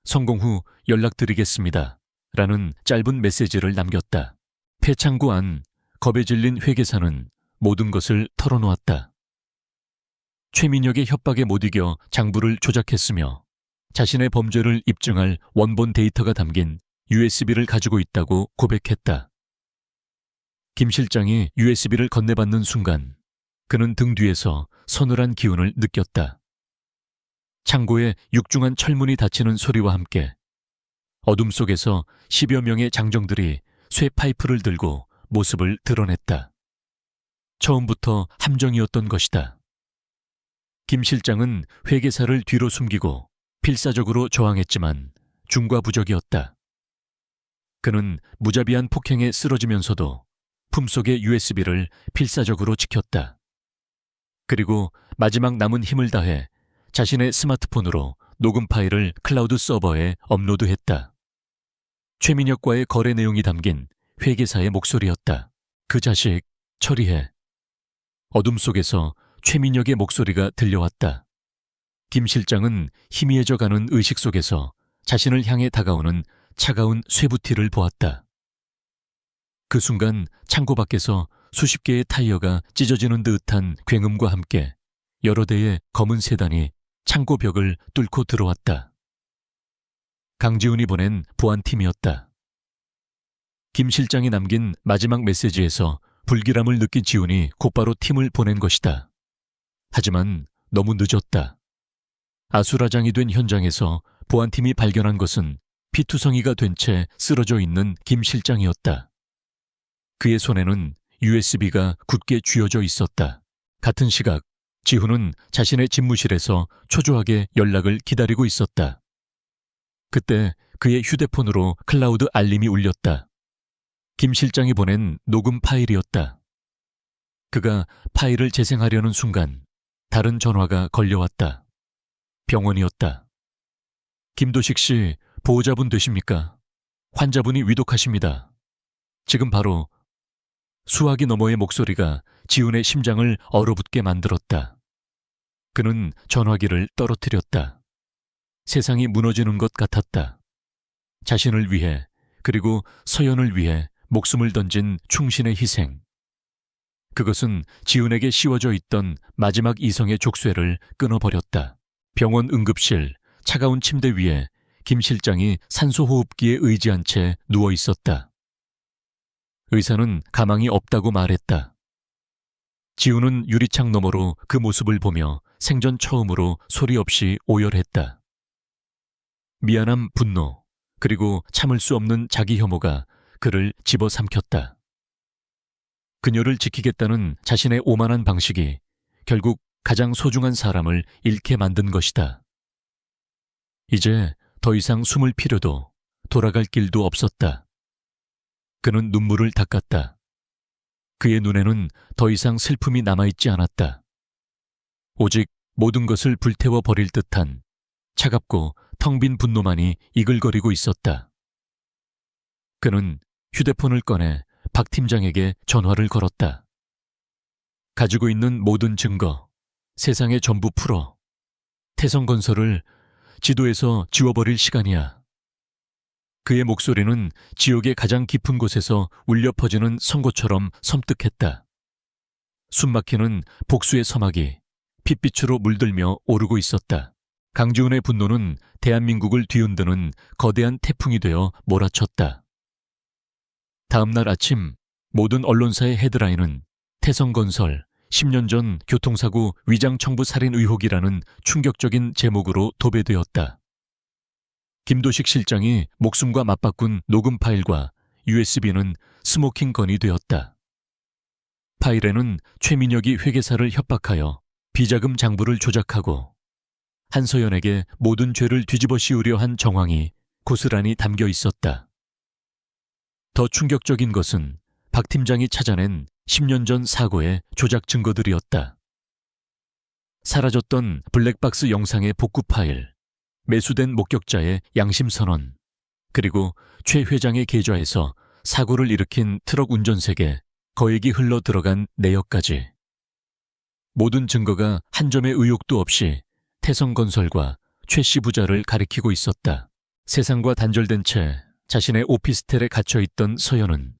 성공 후 연락드리겠습니다 라는 짧은 메시지를 남겼다. 폐창고 안 겁에 질린 회계사는 모든 것을 털어놓았다. 최민혁의 협박에 못 이겨 장부를 조작했으며 자신의 범죄를 입증할 원본 데이터가 담긴 USB를 가지고 있다고 고백했다. 김 실장이 USB를 건네받는 순간 그는 등 뒤에서 서늘한 기운을 느꼈다. 창고에 육중한 철문이 닫히는 소리와 함께 어둠 속에서 10여 명의 장정들이 쇠 파이프를 들고 모습을 드러냈다. 처음부터 함정이었던 것이다. 김 실장은 회계사를 뒤로 숨기고 필사적으로 저항했지만 중과부적이었다. 그는 무자비한 폭행에 쓰러지면서도 품속의 USB를 필사적으로 지켰다. 그리고 마지막 남은 힘을 다해 자신의 스마트폰으로 녹음 파일을 클라우드 서버에 업로드했다. 최민혁과의 거래 내용이 담긴 회계사의 목소리였다. 그 자식, 처리해. 어둠 속에서 최민혁의 목소리가 들려왔다. 김 실장은 희미해져가는 의식 속에서 자신을 향해 다가오는 차가운 쇠부티를 보았다. 그 순간 창고 밖에서 수십 개의 타이어가 찢어지는 듯한 굉음과 함께 여러 대의 검은 세단이 창고 벽을 뚫고 들어왔다. 강지훈이 보낸 보안팀이었다. 김 실장이 남긴 마지막 메시지에서 불길함을 느낀 지훈이 곧바로 팀을 보낸 것이다. 하지만 너무 늦었다. 아수라장이 된 현장에서 보안팀이 발견한 것은 피투성이가 된 채 쓰러져 있는 김 실장이었다. 그의 손에는 USB가 굳게 쥐어져 있었다. 같은 시각 지훈은 자신의 집무실에서 초조하게 연락을 기다리고 있었다. 그때 그의 휴대폰으로 클라우드 알림이 울렸다. 김 실장이 보낸 녹음 파일이었다. 그가 파일을 재생하려는 순간 다른 전화가 걸려왔다. 병원이었다. 김도식 씨, 보호자분 되십니까? 환자분이 위독하십니다. 지금 바로. 수화기 너머의 목소리가 지훈의 심장을 얼어붙게 만들었다. 그는 전화기를 떨어뜨렸다. 세상이 무너지는 것 같았다. 자신을 위해 그리고 서연을 위해 목숨을 던진 충신의 희생. 그것은 지훈에게 씌워져 있던 마지막 이성의 족쇄를 끊어버렸다. 병원 응급실 차가운 침대 위에 김 실장이 산소호흡기에 의지한 채 누워 있었다. 의사는 가망이 없다고 말했다. 지훈은 유리창 너머로 그 모습을 보며 생전 처음으로 소리 없이 오열했다. 미안함, 분노, 그리고 참을 수 없는 자기 혐오가 그를 집어삼켰다. 그녀를 지키겠다는 자신의 오만한 방식이 결국 가장 소중한 사람을 잃게 만든 것이다. 이제 더 이상 숨을 필요도 돌아갈 길도 없었다. 그는 눈물을 닦았다. 그의 눈에는 더 이상 슬픔이 남아있지 않았다. 오직 모든 것을 불태워 버릴 듯한 차갑고 텅 빈 분노만이 이글거리고 있었다. 그는 휴대폰을 꺼내 박 팀장에게 전화를 걸었다. 가지고 있는 모든 증거, 세상의 전부 풀어. 태성건설을 지도에서 지워버릴 시간이야. 그의 목소리는 지옥의 가장 깊은 곳에서 울려 퍼지는 선고처럼 섬뜩했다. 숨막히는 복수의 서막이 핏빛으로 물들며 오르고 있었다. 강지훈의 분노는 대한민국을 뒤흔드는 거대한 태풍이 되어 몰아쳤다. 다음 날 아침 모든 언론사의 헤드라인은 태성건설 10년 전 교통사고 위장청부 살인 의혹이라는 충격적인 제목으로 도배되었다. 김도식 실장이 목숨과 맞바꾼 녹음 파일과 USB는 스모킹 건이 되었다. 파일에는 최민혁이 회계사를 협박하여 비자금 장부를 조작하고 한서연에게 모든 죄를 뒤집어 씌우려 한 정황이 고스란히 담겨 있었다. 더 충격적인 것은 박 팀장이 찾아낸 10년 전 사고의 조작 증거들이었다. 사라졌던 블랙박스 영상의 복구 파일, 매수된 목격자의 양심 선언, 그리고 최 회장의 계좌에서 사고를 일으킨 트럭 운전색에 거액이 흘러 들어간 내역까지. 모든 증거가 한 점의 의혹도 없이 태성건설과 최 씨 부자를 가리키고 있었다. 세상과 단절된 채 자신의 오피스텔에 갇혀있던 서연은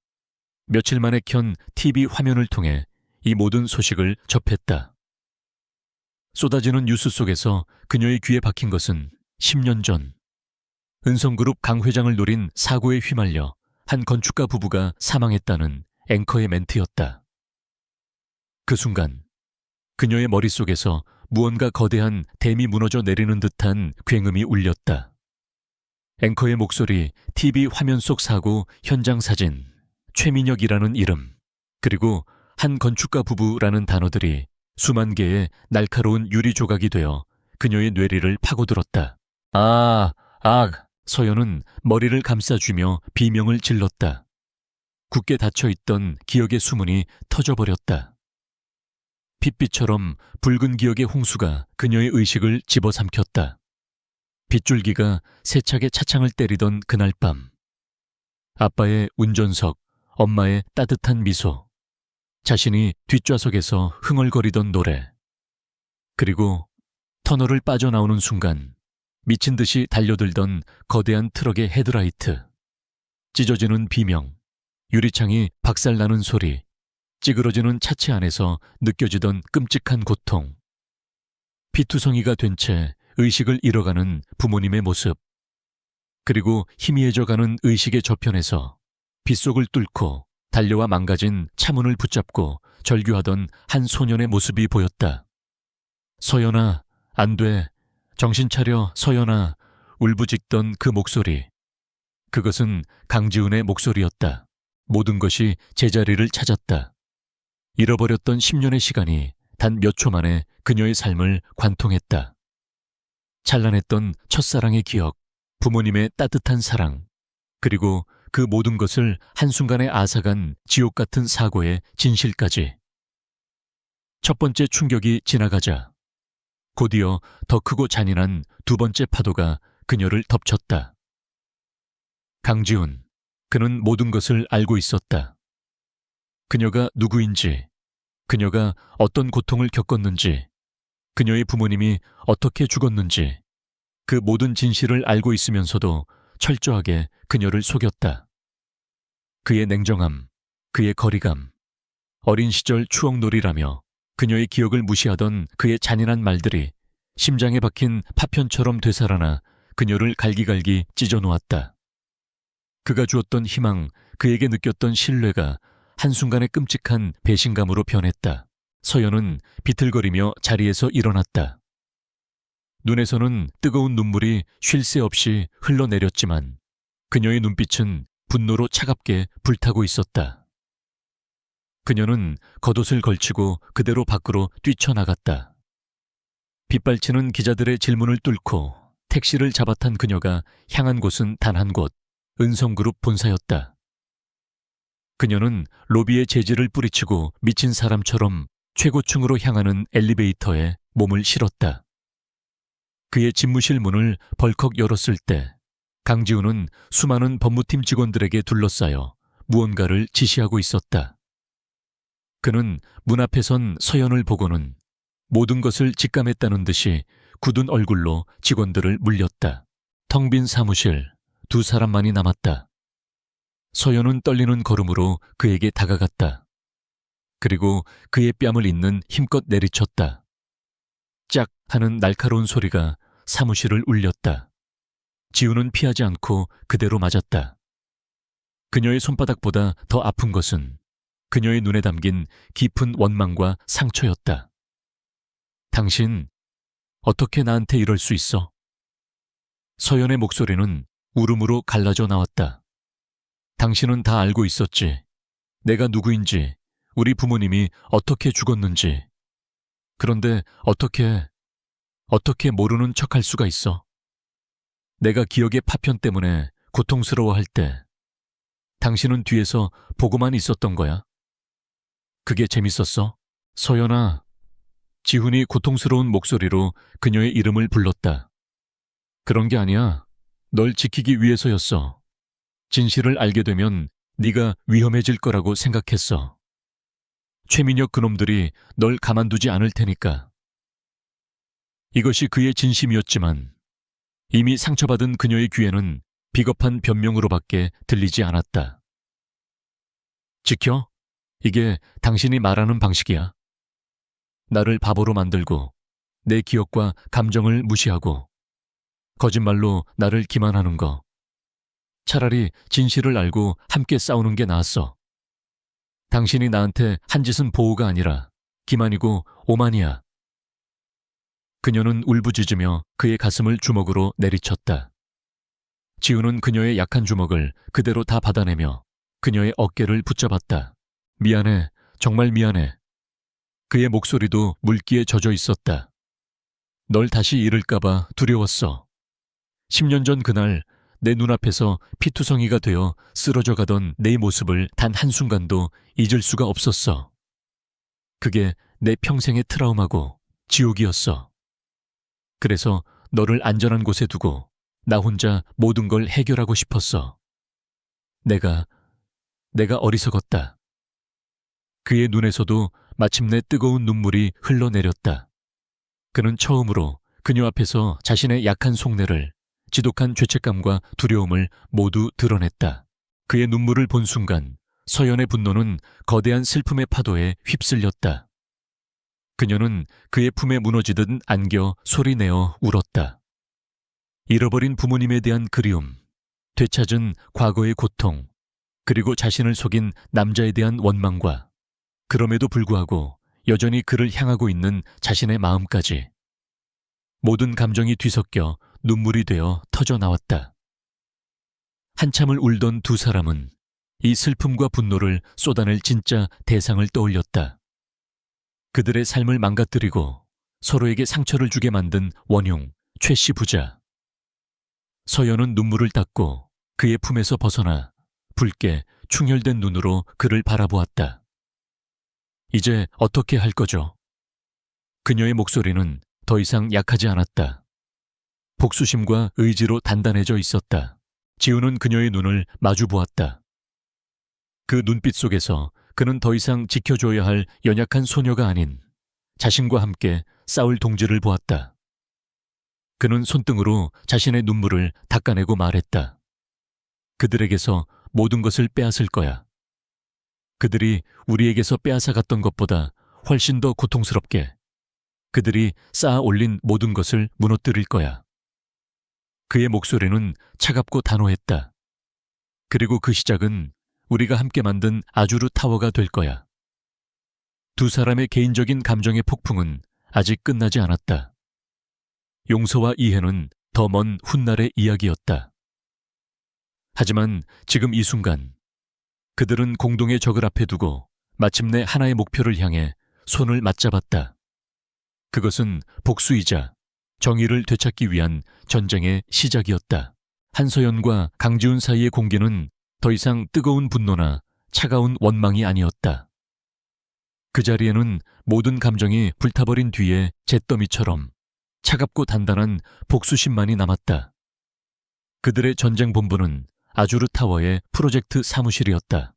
며칠 만에 켠 TV 화면을 통해 이 모든 소식을 접했다. 쏟아지는 뉴스 속에서 그녀의 귀에 박힌 것은 10년 전 은성그룹 강 회장을 노린 사고에 휘말려 한 건축가 부부가 사망했다는 앵커의 멘트였다. 그 순간 그녀의 머릿속에서 무언가 거대한 댐이 무너져 내리는 듯한 굉음이 울렸다. 앵커의 목소리, TV 화면 속 사고, 현장 사진, 최민혁이라는 이름, 그리고 한 건축가 부부라는 단어들이 수만 개의 날카로운 유리 조각이 되어 그녀의 뇌리를 파고들었다. 서연은 머리를 감싸쥐며 비명을 질렀다. 굳게 닫혀있던 기억의 수문이 터져버렸다. 핏빛처럼 붉은 기억의 홍수가 그녀의 의식을 집어삼켰다. 빗줄기가 세차게 차창을 때리던 그날 밤. 아빠의 운전석, 엄마의 따뜻한 미소, 자신이 뒷좌석에서 흥얼거리던 노래, 그리고 터널을 빠져나오는 순간 미친 듯이 달려들던 거대한 트럭의 헤드라이트, 찢어지는 비명, 유리창이 박살나는 소리, 찌그러지는 차체 안에서 느껴지던 끔찍한 고통, 피투성이가 된 채 의식을 잃어가는 부모님의 모습, 그리고 희미해져가는 의식의 저편에서 빗속을 뚫고 달려와 망가진 차문을 붙잡고 절규하던 한 소년의 모습이 보였다. 서연아, 안 돼. 정신 차려, 서연아. 울부짖던 그 목소리. 그것은 강지훈의 목소리였다. 모든 것이 제자리를 찾았다. 잃어버렸던 10년의 시간이 단 몇 초 만에 그녀의 삶을 관통했다. 찬란했던 첫사랑의 기억, 부모님의 따뜻한 사랑, 그리고 그 모든 것을 한순간에 앗아간 지옥 같은 사고의 진실까지. 첫 번째 충격이 지나가자 곧이어 더 크고 잔인한 두 번째 파도가 그녀를 덮쳤다. 강지훈, 그는 모든 것을 알고 있었다. 그녀가 누구인지, 그녀가 어떤 고통을 겪었는지, 그녀의 부모님이 어떻게 죽었는지, 그 모든 진실을 알고 있으면서도 철저하게 그녀를 속였다. 그의 냉정함, 그의 거리감, 어린 시절 추억놀이라며 그녀의 기억을 무시하던 그의 잔인한 말들이 심장에 박힌 파편처럼 되살아나 그녀를 갈기갈기 찢어놓았다. 그가 주었던 희망, 그에게 느꼈던 신뢰가 한순간에 끔찍한 배신감으로 변했다. 서연은 비틀거리며 자리에서 일어났다. 눈에서는 뜨거운 눈물이 쉴 새 없이 흘러내렸지만 그녀의 눈빛은 분노로 차갑게 불타고 있었다. 그녀는 겉옷을 걸치고 그대로 밖으로 뛰쳐나갔다. 빗발치는 기자들의 질문을 뚫고 택시를 잡아탄 그녀가 향한 곳은 단 한 곳, 은성그룹 본사였다. 그녀는 로비에 재질을 뿌리치고 미친 사람처럼 최고층으로 향하는 엘리베이터에 몸을 실었다. 그의 집무실 문을 벌컥 열었을 때 강지훈은 수많은 법무팀 직원들에게 둘러싸여 무언가를 지시하고 있었다. 그는 문 앞에 선 서연을 보고는 모든 것을 직감했다는 듯이 굳은 얼굴로 직원들을 물렸다. 텅 빈 사무실, 두 사람만이 남았다. 서연은 떨리는 걸음으로 그에게 다가갔다. 그리고 그의 뺨을 잇는 힘껏 내리쳤다. 짝 하는 날카로운 소리가 사무실을 울렸다. 지우는 피하지 않고 그대로 맞았다. 그녀의 손바닥보다 더 아픈 것은 그녀의 눈에 담긴 깊은 원망과 상처였다. 당신, 어떻게 나한테 이럴 수 있어? 서연의 목소리는 울음으로 갈라져 나왔다. 당신은 다 알고 있었지. 내가 누구인지, 우리 부모님이 어떻게 죽었는지. 그런데 어떻게 모르는 척할 수가 있어? 내가 기억의 파편 때문에 고통스러워할 때, 당신은 뒤에서 보고만 있었던 거야. 그게 재밌었어? 서연아. 지훈이 고통스러운 목소리로 그녀의 이름을 불렀다. 그런 게 아니야. 널 지키기 위해서였어. 진실을 알게 되면 네가 위험해질 거라고 생각했어. 최민혁 그놈들이 널 가만두지 않을 테니까. 이것이 그의 진심이었지만 이미 상처받은 그녀의 귀에는 비겁한 변명으로밖에 들리지 않았다. 지켜? 이게 당신이 말하는 방식이야. 나를 바보로 만들고 내 기억과 감정을 무시하고 거짓말로 나를 기만하는 거. 차라리 진실을 알고 함께 싸우는 게 나았어. 당신이 나한테 한 짓은 보호가 아니라 기만이고 오만이야. 그녀는 울부짖으며 그의 가슴을 주먹으로 내리쳤다. 지우는 그녀의 약한 주먹을 그대로 다 받아내며 그녀의 어깨를 붙잡았다. 미안해, 정말 미안해. 그의 목소리도 물기에 젖어 있었다. 널 다시 잃을까봐 두려웠어. 10년 전 그날 내 눈앞에서 피투성이가 되어 쓰러져 가던 내 모습을 단 한순간도 잊을 수가 없었어. 그게 내 평생의 트라우마고 지옥이었어. 그래서 너를 안전한 곳에 두고 나 혼자 모든 걸 해결하고 싶었어. 내가 어리석었다. 그의 눈에서도 마침내 뜨거운 눈물이 흘러내렸다. 그는 처음으로 그녀 앞에서 자신의 약한 속내를, 지독한 죄책감과 두려움을 모두 드러냈다. 그의 눈물을 본 순간 서연의 분노는 거대한 슬픔의 파도에 휩쓸렸다. 그녀는 그의 품에 무너지듯 안겨 소리내어 울었다. 잃어버린 부모님에 대한 그리움, 되찾은 과거의 고통, 그리고 자신을 속인 남자에 대한 원망과 그럼에도 불구하고 여전히 그를 향하고 있는 자신의 마음까지. 모든 감정이 뒤섞여 눈물이 되어 터져 나왔다. 한참을 울던 두 사람은 이 슬픔과 분노를 쏟아낼 진짜 대상을 떠올렸다. 그들의 삶을 망가뜨리고 서로에게 상처를 주게 만든 원흉, 최씨 부자. 서연은 눈물을 닦고 그의 품에서 벗어나 붉게 충혈된 눈으로 그를 바라보았다. 이제 어떻게 할 거죠? 그녀의 목소리는 더 이상 약하지 않았다. 복수심과 의지로 단단해져 있었다. 지우는 그녀의 눈을 마주 보았다. 그 눈빛 속에서 그는 더 이상 지켜줘야 할 연약한 소녀가 아닌 자신과 함께 싸울 동지를 보았다. 그는 손등으로 자신의 눈물을 닦아내고 말했다. 그들에게서 모든 것을 빼앗을 거야. 그들이 우리에게서 빼앗아갔던 것보다 훨씬 더 고통스럽게 그들이 쌓아 올린 모든 것을 무너뜨릴 거야. 그의 목소리는 차갑고 단호했다. 그리고 그 시작은 우리가 함께 만든 아주르 타워가 될 거야. 두 사람의 개인적인 감정의 폭풍은 아직 끝나지 않았다. 용서와 이해는 더 먼 훗날의 이야기였다. 하지만 지금 이 순간 그들은 공동의 적을 앞에 두고 마침내 하나의 목표를 향해 손을 맞잡았다. 그것은 복수이자 정의를 되찾기 위한 전쟁의 시작이었다. 한서연과 강지훈 사이의 공개는 더 이상 뜨거운 분노나 차가운 원망이 아니었다. 그 자리에는 모든 감정이 불타버린 뒤에 잿더미처럼 차갑고 단단한 복수심만이 남았다. 그들의 전쟁 본부는 아주르 타워의 프로젝트 사무실이었다.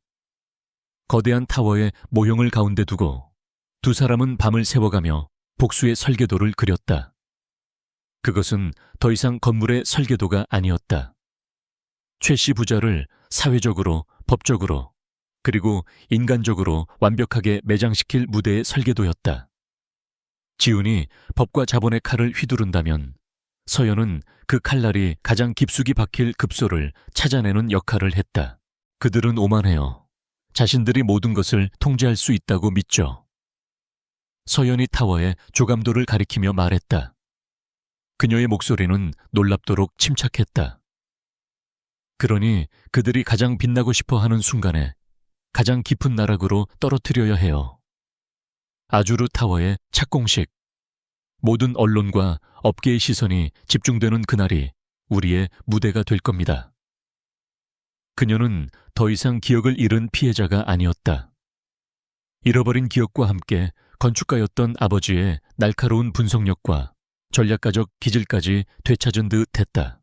거대한 타워의 모형을 가운데 두고 두 사람은 밤을 새워가며 복수의 설계도를 그렸다. 그것은 더 이상 건물의 설계도가 아니었다. 최씨 부자를 사회적으로, 법적으로, 그리고 인간적으로 완벽하게 매장시킬 무대의 설계도였다. 지훈이 법과 자본의 칼을 휘두른다면 서연은 그 칼날이 가장 깊숙이 박힐 급소를 찾아내는 역할을 했다. 그들은 오만해요. 자신들이 모든 것을 통제할 수 있다고 믿죠. 서연이 타워에 조감도를 가리키며 말했다. 그녀의 목소리는 놀랍도록 침착했다. 그러니 그들이 가장 빛나고 싶어 하는 순간에 가장 깊은 나락으로 떨어뜨려야 해요. 아주르 타워의 착공식. 모든 언론과 업계의 시선이 집중되는 그날이 우리의 무대가 될 겁니다. 그녀는 더 이상 기억을 잃은 피해자가 아니었다. 잃어버린 기억과 함께 건축가였던 아버지의 날카로운 분석력과 전략가적 기질까지 되찾은 듯 했다.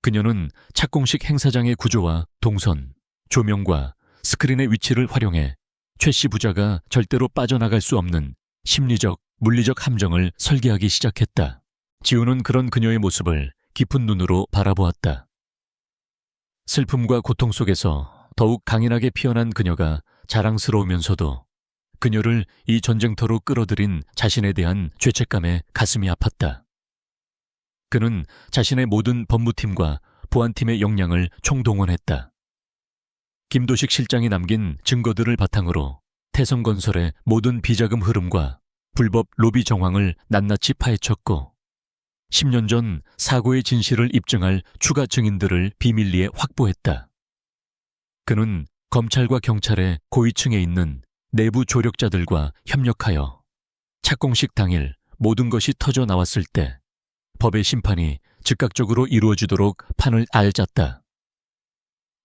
그녀는 착공식 행사장의 구조와 동선, 조명과 스크린의 위치를 활용해 최 씨 부자가 절대로 빠져나갈 수 없는 심리적, 물리적 함정을 설계하기 시작했다. 지우는 그런 그녀의 모습을 깊은 눈으로 바라보았다. 슬픔과 고통 속에서 더욱 강인하게 피어난 그녀가 자랑스러우면서도 그녀를 이 전쟁터로 끌어들인 자신에 대한 죄책감에 가슴이 아팠다. 그는 자신의 모든 법무팀과 보안팀의 역량을 총동원했다. 김도식 실장이 남긴 증거들을 바탕으로 태성건설의 모든 비자금 흐름과 불법 로비 정황을 낱낱이 파헤쳤고 10년 전 사고의 진실을 입증할 추가 증인들을 비밀리에 확보했다. 그는 검찰과 경찰의 고위층에 있는 내부 조력자들과 협력하여 착공식 당일 모든 것이 터져 나왔을 때 법의 심판이 즉각적으로 이루어지도록 판을 알짰다.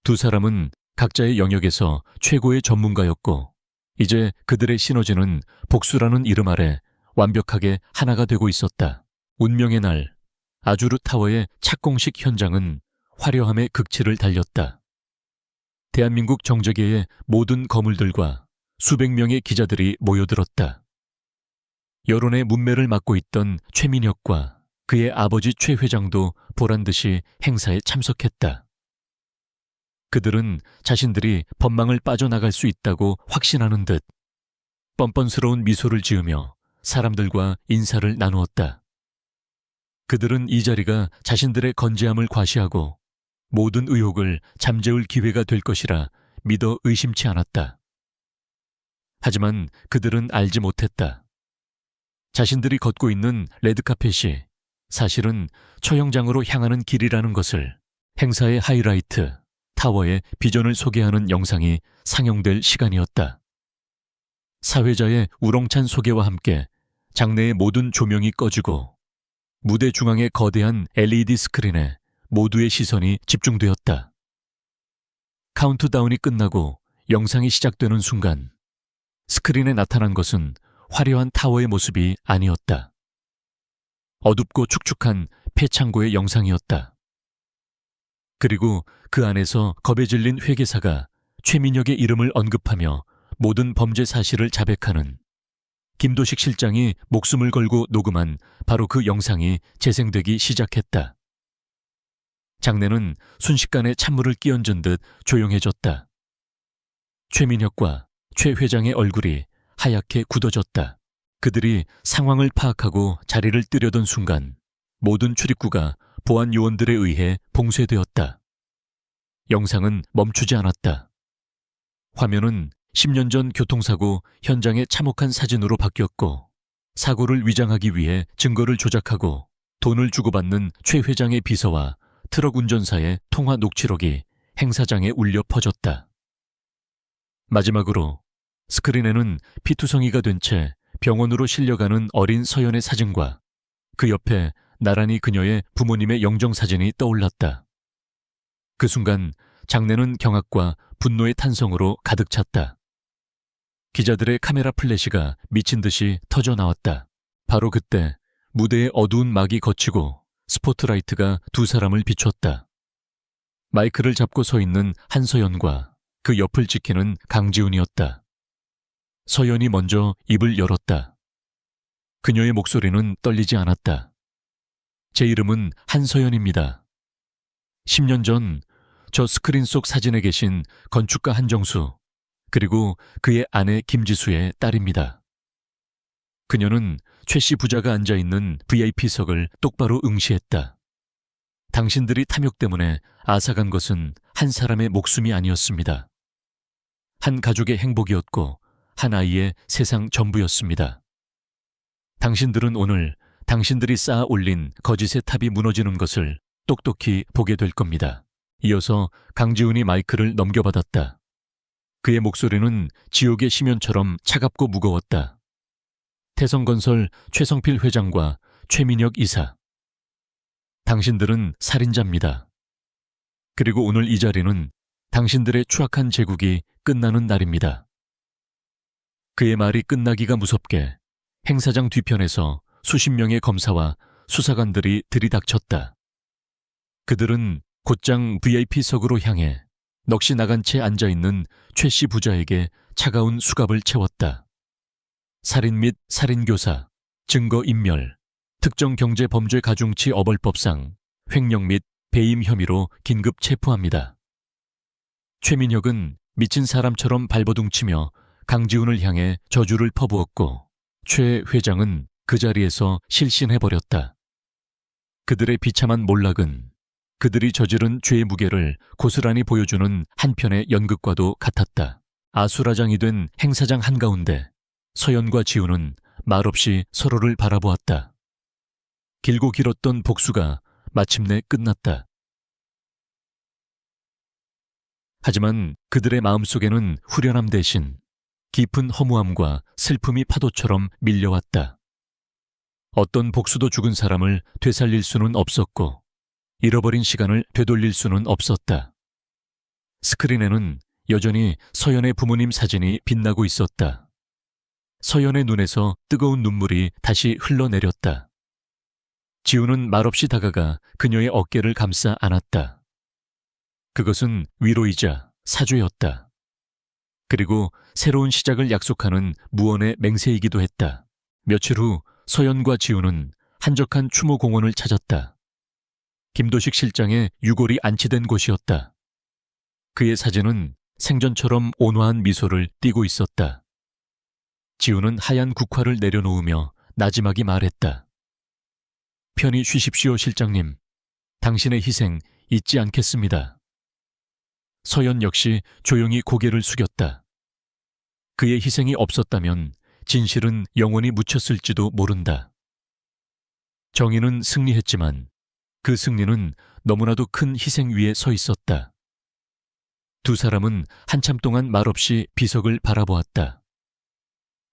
두 사람은 각자의 영역에서 최고의 전문가였고 이제 그들의 시너지는 복수라는 이름 아래 완벽하게 하나가 되고 있었다. 운명의 날, 아주르 타워의 착공식 현장은 화려함의 극치를 달렸다. 대한민국 정재계의 모든 거물들과 수백 명의 기자들이 모여들었다. 여론의 문매를 맡고 있던 최민혁과 그의 아버지 최 회장도 보란듯이 행사에 참석했다. 그들은 자신들이 법망을 빠져나갈 수 있다고 확신하는 듯 뻔뻔스러운 미소를 지으며 사람들과 인사를 나누었다. 그들은 이 자리가 자신들의 건재함을 과시하고 모든 의혹을 잠재울 기회가 될 것이라 믿어 의심치 않았다. 하지만 그들은 알지 못했다. 자신들이 걷고 있는 레드카펫이 사실은 처형장으로 향하는 길이라는 것을. 행사의 하이라이트, 타워의 비전을 소개하는 영상이 상영될 시간이었다. 사회자의 우렁찬 소개와 함께 장내의 모든 조명이 꺼지고 무대 중앙의 거대한 LED 스크린에 모두의 시선이 집중되었다. 카운트다운이 끝나고 영상이 시작되는 순간 스크린에 나타난 것은 화려한 타워의 모습이 아니었다. 어둡고 축축한 폐창고의 영상이었다. 그리고 그 안에서 겁에 질린 회계사가 최민혁의 이름을 언급하며 모든 범죄 사실을 자백하는 김도식 실장이 목숨을 걸고 녹음한 바로 그 영상이 재생되기 시작했다. 장내는 순식간에 찬물을 끼얹은 듯 조용해졌다. 최민혁과 최 회장의 얼굴이 하얗게 굳어졌다. 그들이 상황을 파악하고 자리를 뜨려던 순간 모든 출입구가 보안 요원들에 의해 봉쇄되었다. 영상은 멈추지 않았다. 화면은 10년 전 교통사고 현장의 참혹한 사진으로 바뀌었고 사고를 위장하기 위해 증거를 조작하고 돈을 주고받는 최 회장의 비서와 트럭 운전사의 통화 녹취록이 행사장에 울려 퍼졌다. 마지막으로 스크린에는 피투성이가 된 채 병원으로 실려가는 어린 서연의 사진과 그 옆에 나란히 그녀의 부모님의 영정사진이 떠올랐다. 그 순간 장내는 경악과 분노의 탄성으로 가득 찼다. 기자들의 카메라 플래시가 미친 듯이 터져 나왔다. 바로 그때 무대의 어두운 막이 걷히고 스포트라이트가 두 사람을 비췄다. 마이크를 잡고 서 있는 한서연과 그 옆을 지키는 강지훈이었다. 서연이 먼저 입을 열었다. 그녀의 목소리는 떨리지 않았다. 제 이름은 한서연입니다. 10년 전 저 스크린 속 사진에 계신 건축가 한정수, 그리고 그의 아내 김지수의 딸입니다. 그녀는 최 씨 부자가 앉아있는 VIP석을 똑바로 응시했다. 당신들이 탐욕 때문에 앗아간 것은 한 사람의 목숨이 아니었습니다. 한 가족의 행복이었고 한 아이의 세상 전부였습니다. 당신들은 오늘 당신들이 쌓아 올린 거짓의 탑이 무너지는 것을 똑똑히 보게 될 겁니다. 이어서 강지훈이 마이크를 넘겨받았다. 그의 목소리는 지옥의 심연처럼 차갑고 무거웠다. 태성건설 최성필 회장과 최민혁 이사. 당신들은 살인자입니다. 그리고 오늘 이 자리는 당신들의 추악한 제국이 끝나는 날입니다. 그의 말이 끝나기가 무섭게 행사장 뒤편에서 수십 명의 검사와 수사관들이 들이닥쳤다. 그들은 곧장 VIP석으로 향해 넋이 나간 채 앉아있는 최 씨 부자에게 차가운 수갑을 채웠다. 살인 및 살인교사, 증거인멸, 특정경제범죄 가중치 어벌법상 횡령 및 배임 혐의로 긴급 체포합니다. 최민혁은 미친 사람처럼 발버둥치며 강지훈을 향해 저주를 퍼부었고 최 회장은 그 자리에서 실신해버렸다. 그들의 비참한 몰락은 그들이 저지른 죄의 무게를 고스란히 보여주는 한편의 연극과도 같았다. 아수라장이 된 행사장 한가운데 서연과 지훈은 말없이 서로를 바라보았다. 길고 길었던 복수가 마침내 끝났다. 하지만 그들의 마음속에는 후련함 대신 깊은 허무함과 슬픔이 파도처럼 밀려왔다. 어떤 복수도 죽은 사람을 되살릴 수는 없었고 잃어버린 시간을 되돌릴 수는 없었다. 스크린에는 여전히 서연의 부모님 사진이 빛나고 있었다. 서연의 눈에서 뜨거운 눈물이 다시 흘러내렸다. 지우는 말없이 다가가 그녀의 어깨를 감싸 안았다. 그것은 위로이자 사죄였다. 그리고 새로운 시작을 약속하는 무언의 맹세이기도 했다. 며칠 후 서연과 지우는 한적한 추모공원을 찾았다. 김도식 실장의 유골이 안치된 곳이었다. 그의 사진은 생전처럼 온화한 미소를 띠고 있었다. 지우는 하얀 국화를 내려놓으며 나지막이 말했다. 편히 쉬십시오, 실장님. 당신의 희생 잊지 않겠습니다. 서연 역시 조용히 고개를 숙였다. 그의 희생이 없었다면 진실은 영원히 묻혔을지도 모른다. 정의는 승리했지만 그 승리는 너무나도 큰 희생 위에 서 있었다. 두 사람은 한참 동안 말없이 비석을 바라보았다.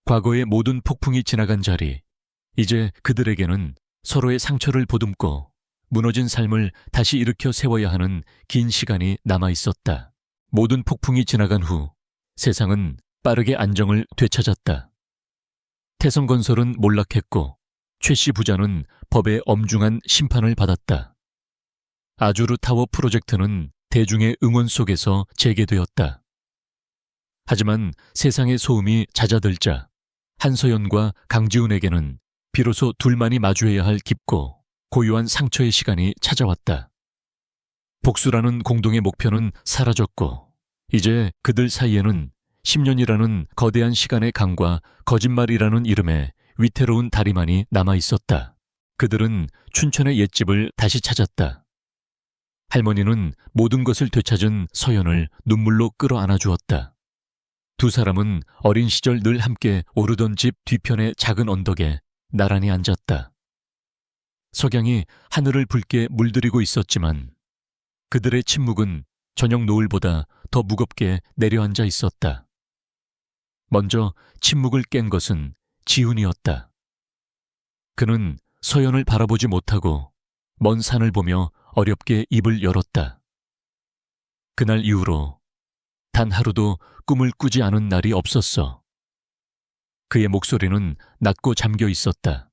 과거의 모든 폭풍이 지나간 자리, 이제 그들에게는 서로의 상처를 보듬고 무너진 삶을 다시 일으켜 세워야 하는 긴 시간이 남아 있었다. 모든 폭풍이 지나간 후 세상은 빠르게 안정을 되찾았다. 태성건설은 몰락했고 최 씨 부자는 법의 엄중한 심판을 받았다. 아주르 타워 프로젝트는 대중의 응원 속에서 재개되었다. 하지만 세상의 소음이 잦아들자 한서연과 강지훈에게는 비로소 둘만이 마주해야 할 깊고 고요한 상처의 시간이 찾아왔다. 복수라는 공동의 목표는 사라졌고 이제 그들 사이에는 10년이라는 거대한 시간의 강과 거짓말이라는 이름의 위태로운 다리만이 남아 있었다. 그들은 춘천의 옛집을 다시 찾았다. 할머니는 모든 것을 되찾은 서연을 눈물로 끌어안아 주었다. 두 사람은 어린 시절 늘 함께 오르던 집 뒤편의 작은 언덕에 나란히 앉았다. 석양이 하늘을 붉게 물들이고 있었지만 그들의 침묵은 저녁 노을보다 더 무겁게 내려앉아 있었다. 먼저 침묵을 깬 것은 지훈이었다. 그는 서연을 바라보지 못하고 먼 산을 보며 어렵게 입을 열었다. 그날 이후로 단 하루도 꿈을 꾸지 않은 날이 없었어. 그의 목소리는 낮고 잠겨 있었다.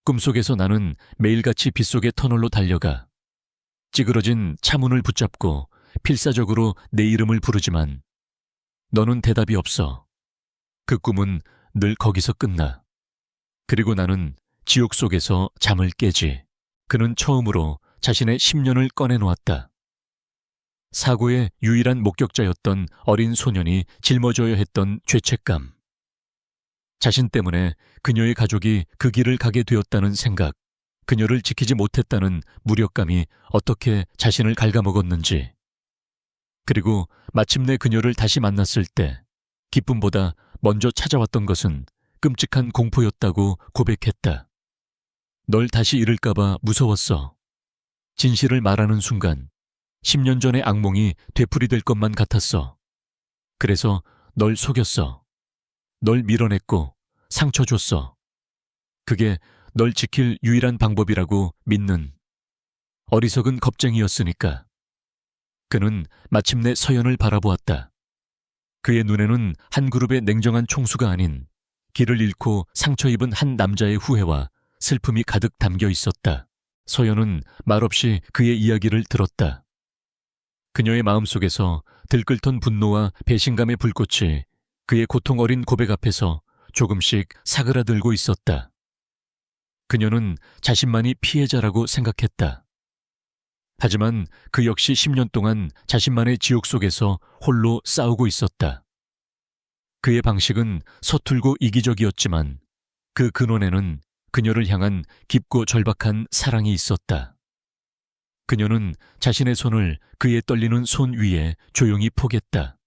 꿈속에서 나는 매일같이 빗속의 터널로 달려가 찌그러진 차문을 붙잡고 필사적으로 내 이름을 부르지만 너는 대답이 없어. 그 꿈은 늘 거기서 끝나. 그리고 나는 지옥 속에서 잠을 깨지. 그는 처음으로 자신의 10년을 꺼내놓았다. 사고의 유일한 목격자였던 어린 소년이 짊어져야 했던 죄책감. 자신 때문에 그녀의 가족이 그 길을 가게 되었다는 생각, 그녀를 지키지 못했다는 무력감이 어떻게 자신을 갉아먹었는지. 그리고 마침내 그녀를 다시 만났을 때 기쁨보다 먼저 찾아왔던 것은 끔찍한 공포였다고 고백했다. 널 다시 잃을까봐 무서웠어. 진실을 말하는 순간 10년 전의 악몽이 되풀이될 것만 같았어. 그래서 널 속였어. 널 밀어냈고 상처 줬어. 그게 널 지킬 유일한 방법이라고 믿는 어리석은 겁쟁이였으니까. 그는 마침내 서연을 바라보았다. 그의 눈에는 한 그룹의 냉정한 총수가 아닌 길을 잃고 상처 입은 한 남자의 후회와 슬픔이 가득 담겨 있었다. 서연은 말없이 그의 이야기를 들었다. 그녀의 마음속에서 들끓던 분노와 배신감의 불꽃이 그의 고통 어린 고백 앞에서 조금씩 사그라들고 있었다. 그녀는 자신만이 피해자라고 생각했다. 하지만 그 역시 10년 동안 자신만의 지옥 속에서 홀로 싸우고 있었다. 그의 방식은 서툴고 이기적이었지만 그 근원에는 그녀를 향한 깊고 절박한 사랑이 있었다. 그녀는 자신의 손을 그의 떨리는 손 위에 조용히 포겠다.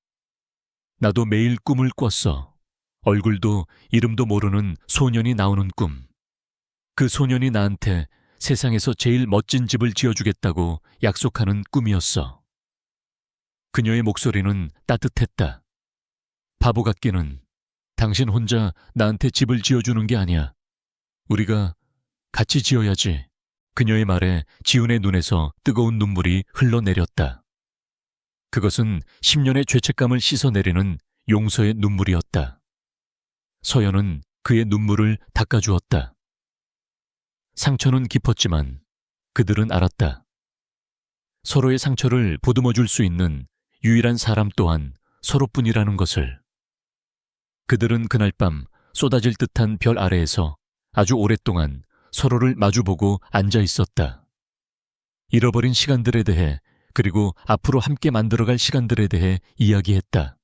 나도 매일 꿈을 꿨어. 얼굴도 이름도 모르는 소년이 나오는 꿈. 그 소년이 나한테 세상에서 제일 멋진 집을 지어주겠다고 약속하는 꿈이었어. 그녀의 목소리는 따뜻했다. 바보 같기는. 당신 혼자 나한테 집을 지어주는 게 아니야. 우리가 같이 지어야지. 그녀의 말에 지훈의 눈에서 뜨거운 눈물이 흘러내렸다. 그것은 10년의 죄책감을 씻어내리는 용서의 눈물이었다. 서연은 그의 눈물을 닦아주었다. 상처는 깊었지만 그들은 알았다. 서로의 상처를 보듬어줄 수 있는 유일한 사람 또한 서로뿐이라는 것을. 그들은 그날 밤 쏟아질 듯한 별 아래에서 아주 오랫동안 서로를 마주보고 앉아 있었다. 잃어버린 시간들에 대해 그리고 앞으로 함께 만들어갈 시간들에 대해 이야기했다.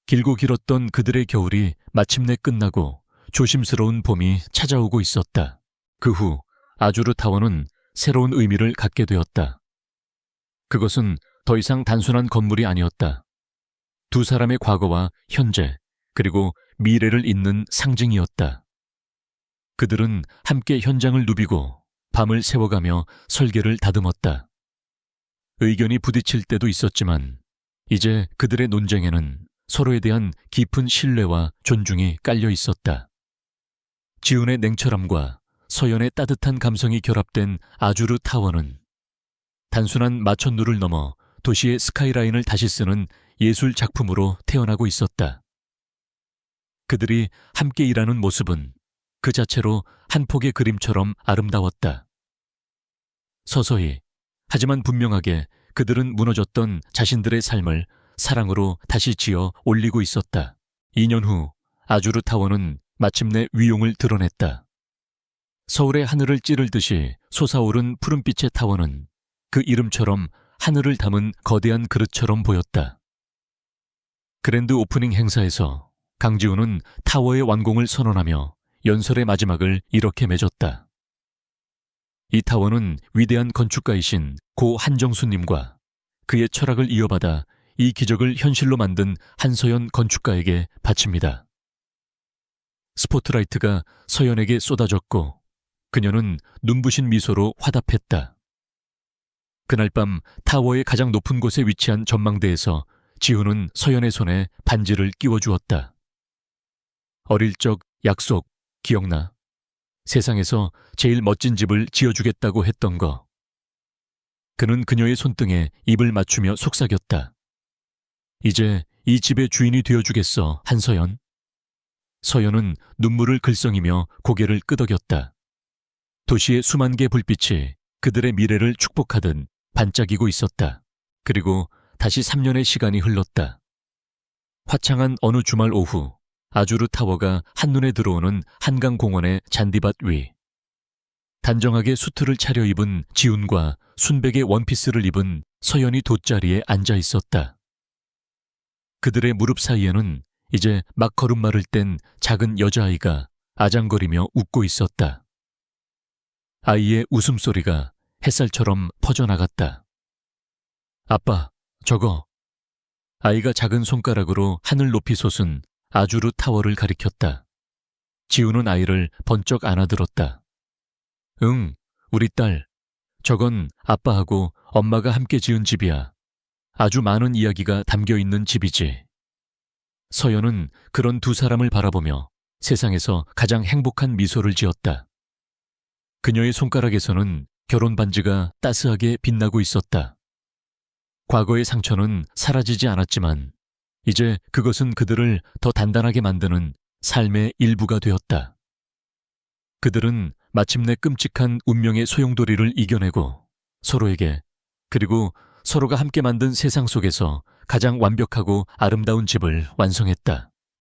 길고 길었던 그들의 겨울이 마침내 끝나고 조심스러운 봄이 찾아오고 있었다. 그 후 아주르 타워는 새로운 의미를 갖게 되었다. 그것은 더 이상 단순한 건물이 아니었다. 두 사람의 과거와 현재 그리고 미래를 잇는 상징이었다. 그들은 함께 현장을 누비고 밤을 새워가며 설계를 다듬었다. 의견이 부딪힐 때도 있었지만 이제 그들의 논쟁에는 서로에 대한 깊은 신뢰와 존중이 깔려 있었다. 지훈의 냉철함과 서연의 따뜻한 감성이 결합된 아주르 타워는 단순한 마천루를 넘어 도시의 스카이라인을 다시 쓰는 예술 작품으로 태어나고 있었다. 그들이 함께 일하는 모습은 그 자체로 한 폭의 그림처럼 아름다웠다. 서서히 하지만 분명하게 그들은 무너졌던 자신들의 삶을 사랑으로 다시 지어 올리고 있었다. 2년 후 아주르 타워는 마침내 위용을 드러냈다. 서울의 하늘을 찌르듯이 솟아오른 푸른빛의 타워는 그 이름처럼 하늘을 담은 거대한 그릇처럼 보였다. 그랜드 오프닝 행사에서 강지훈은 타워의 완공을 선언하며 연설의 마지막을 이렇게 맺었다. 이 타워는 위대한 건축가이신 고 한정수님과 그의 철학을 이어받아 이 기적을 현실로 만든 한서연 건축가에게 바칩니다. 스포트라이트가 서연에게 쏟아졌고 그녀는 눈부신 미소로 화답했다. 그날 밤 타워의 가장 높은 곳에 위치한 전망대에서 지훈은 서연의 손에 반지를 끼워주었다. 어릴 적 약속 기억나? 세상에서 제일 멋진 집을 지어주겠다고 했던 거. 그는 그녀의 손등에 입을 맞추며 속삭였다. 이제 이 집의 주인이 되어주겠어, 한서연. 서연은 눈물을 글썽이며 고개를 끄덕였다. 도시의 수만 개 불빛이 그들의 미래를 축복하듯 반짝이고 있었다. 그리고 다시 3년의 시간이 흘렀다. 화창한 어느 주말 오후 아주르 타워가 한눈에 들어오는 한강공원의 잔디밭 위. 단정하게 수트를 차려입은 지훈과 순백의 원피스를 입은 서연이 돗자리에 앉아 있었다. 그들의 무릎 사이에는 이제 막 걸음마를 뗀 작은 여자아이가 아장거리며 웃고 있었다. 아이의 웃음소리가 햇살처럼 퍼져나갔다. 아빠, 저거. 아이가 작은 손가락으로 하늘 높이 솟은 아주르 타워를 가리켰다. 지훈은 아이를 번쩍 안아들었다. 응, 우리 딸. 저건 아빠하고 엄마가 함께 지은 집이야. 아주 많은 이야기가 담겨있는 집이지. 서연은 그런 두 사람을 바라보며 세상에서 가장 행복한 미소를 지었다. 그녀의 손가락에서는 결혼 반지가 따스하게 빛나고 있었다. 과거의 상처는 사라지지 않았지만 이제 그것은 그들을 더 단단하게 만드는 삶의 일부가 되었다. 그들은 마침내 끔찍한 운명의 소용돌이를 이겨내고 서로에게, 그리고 서로가 함께 만든 세상 속에서 가장 완벽하고 아름다운 집을 완성했다.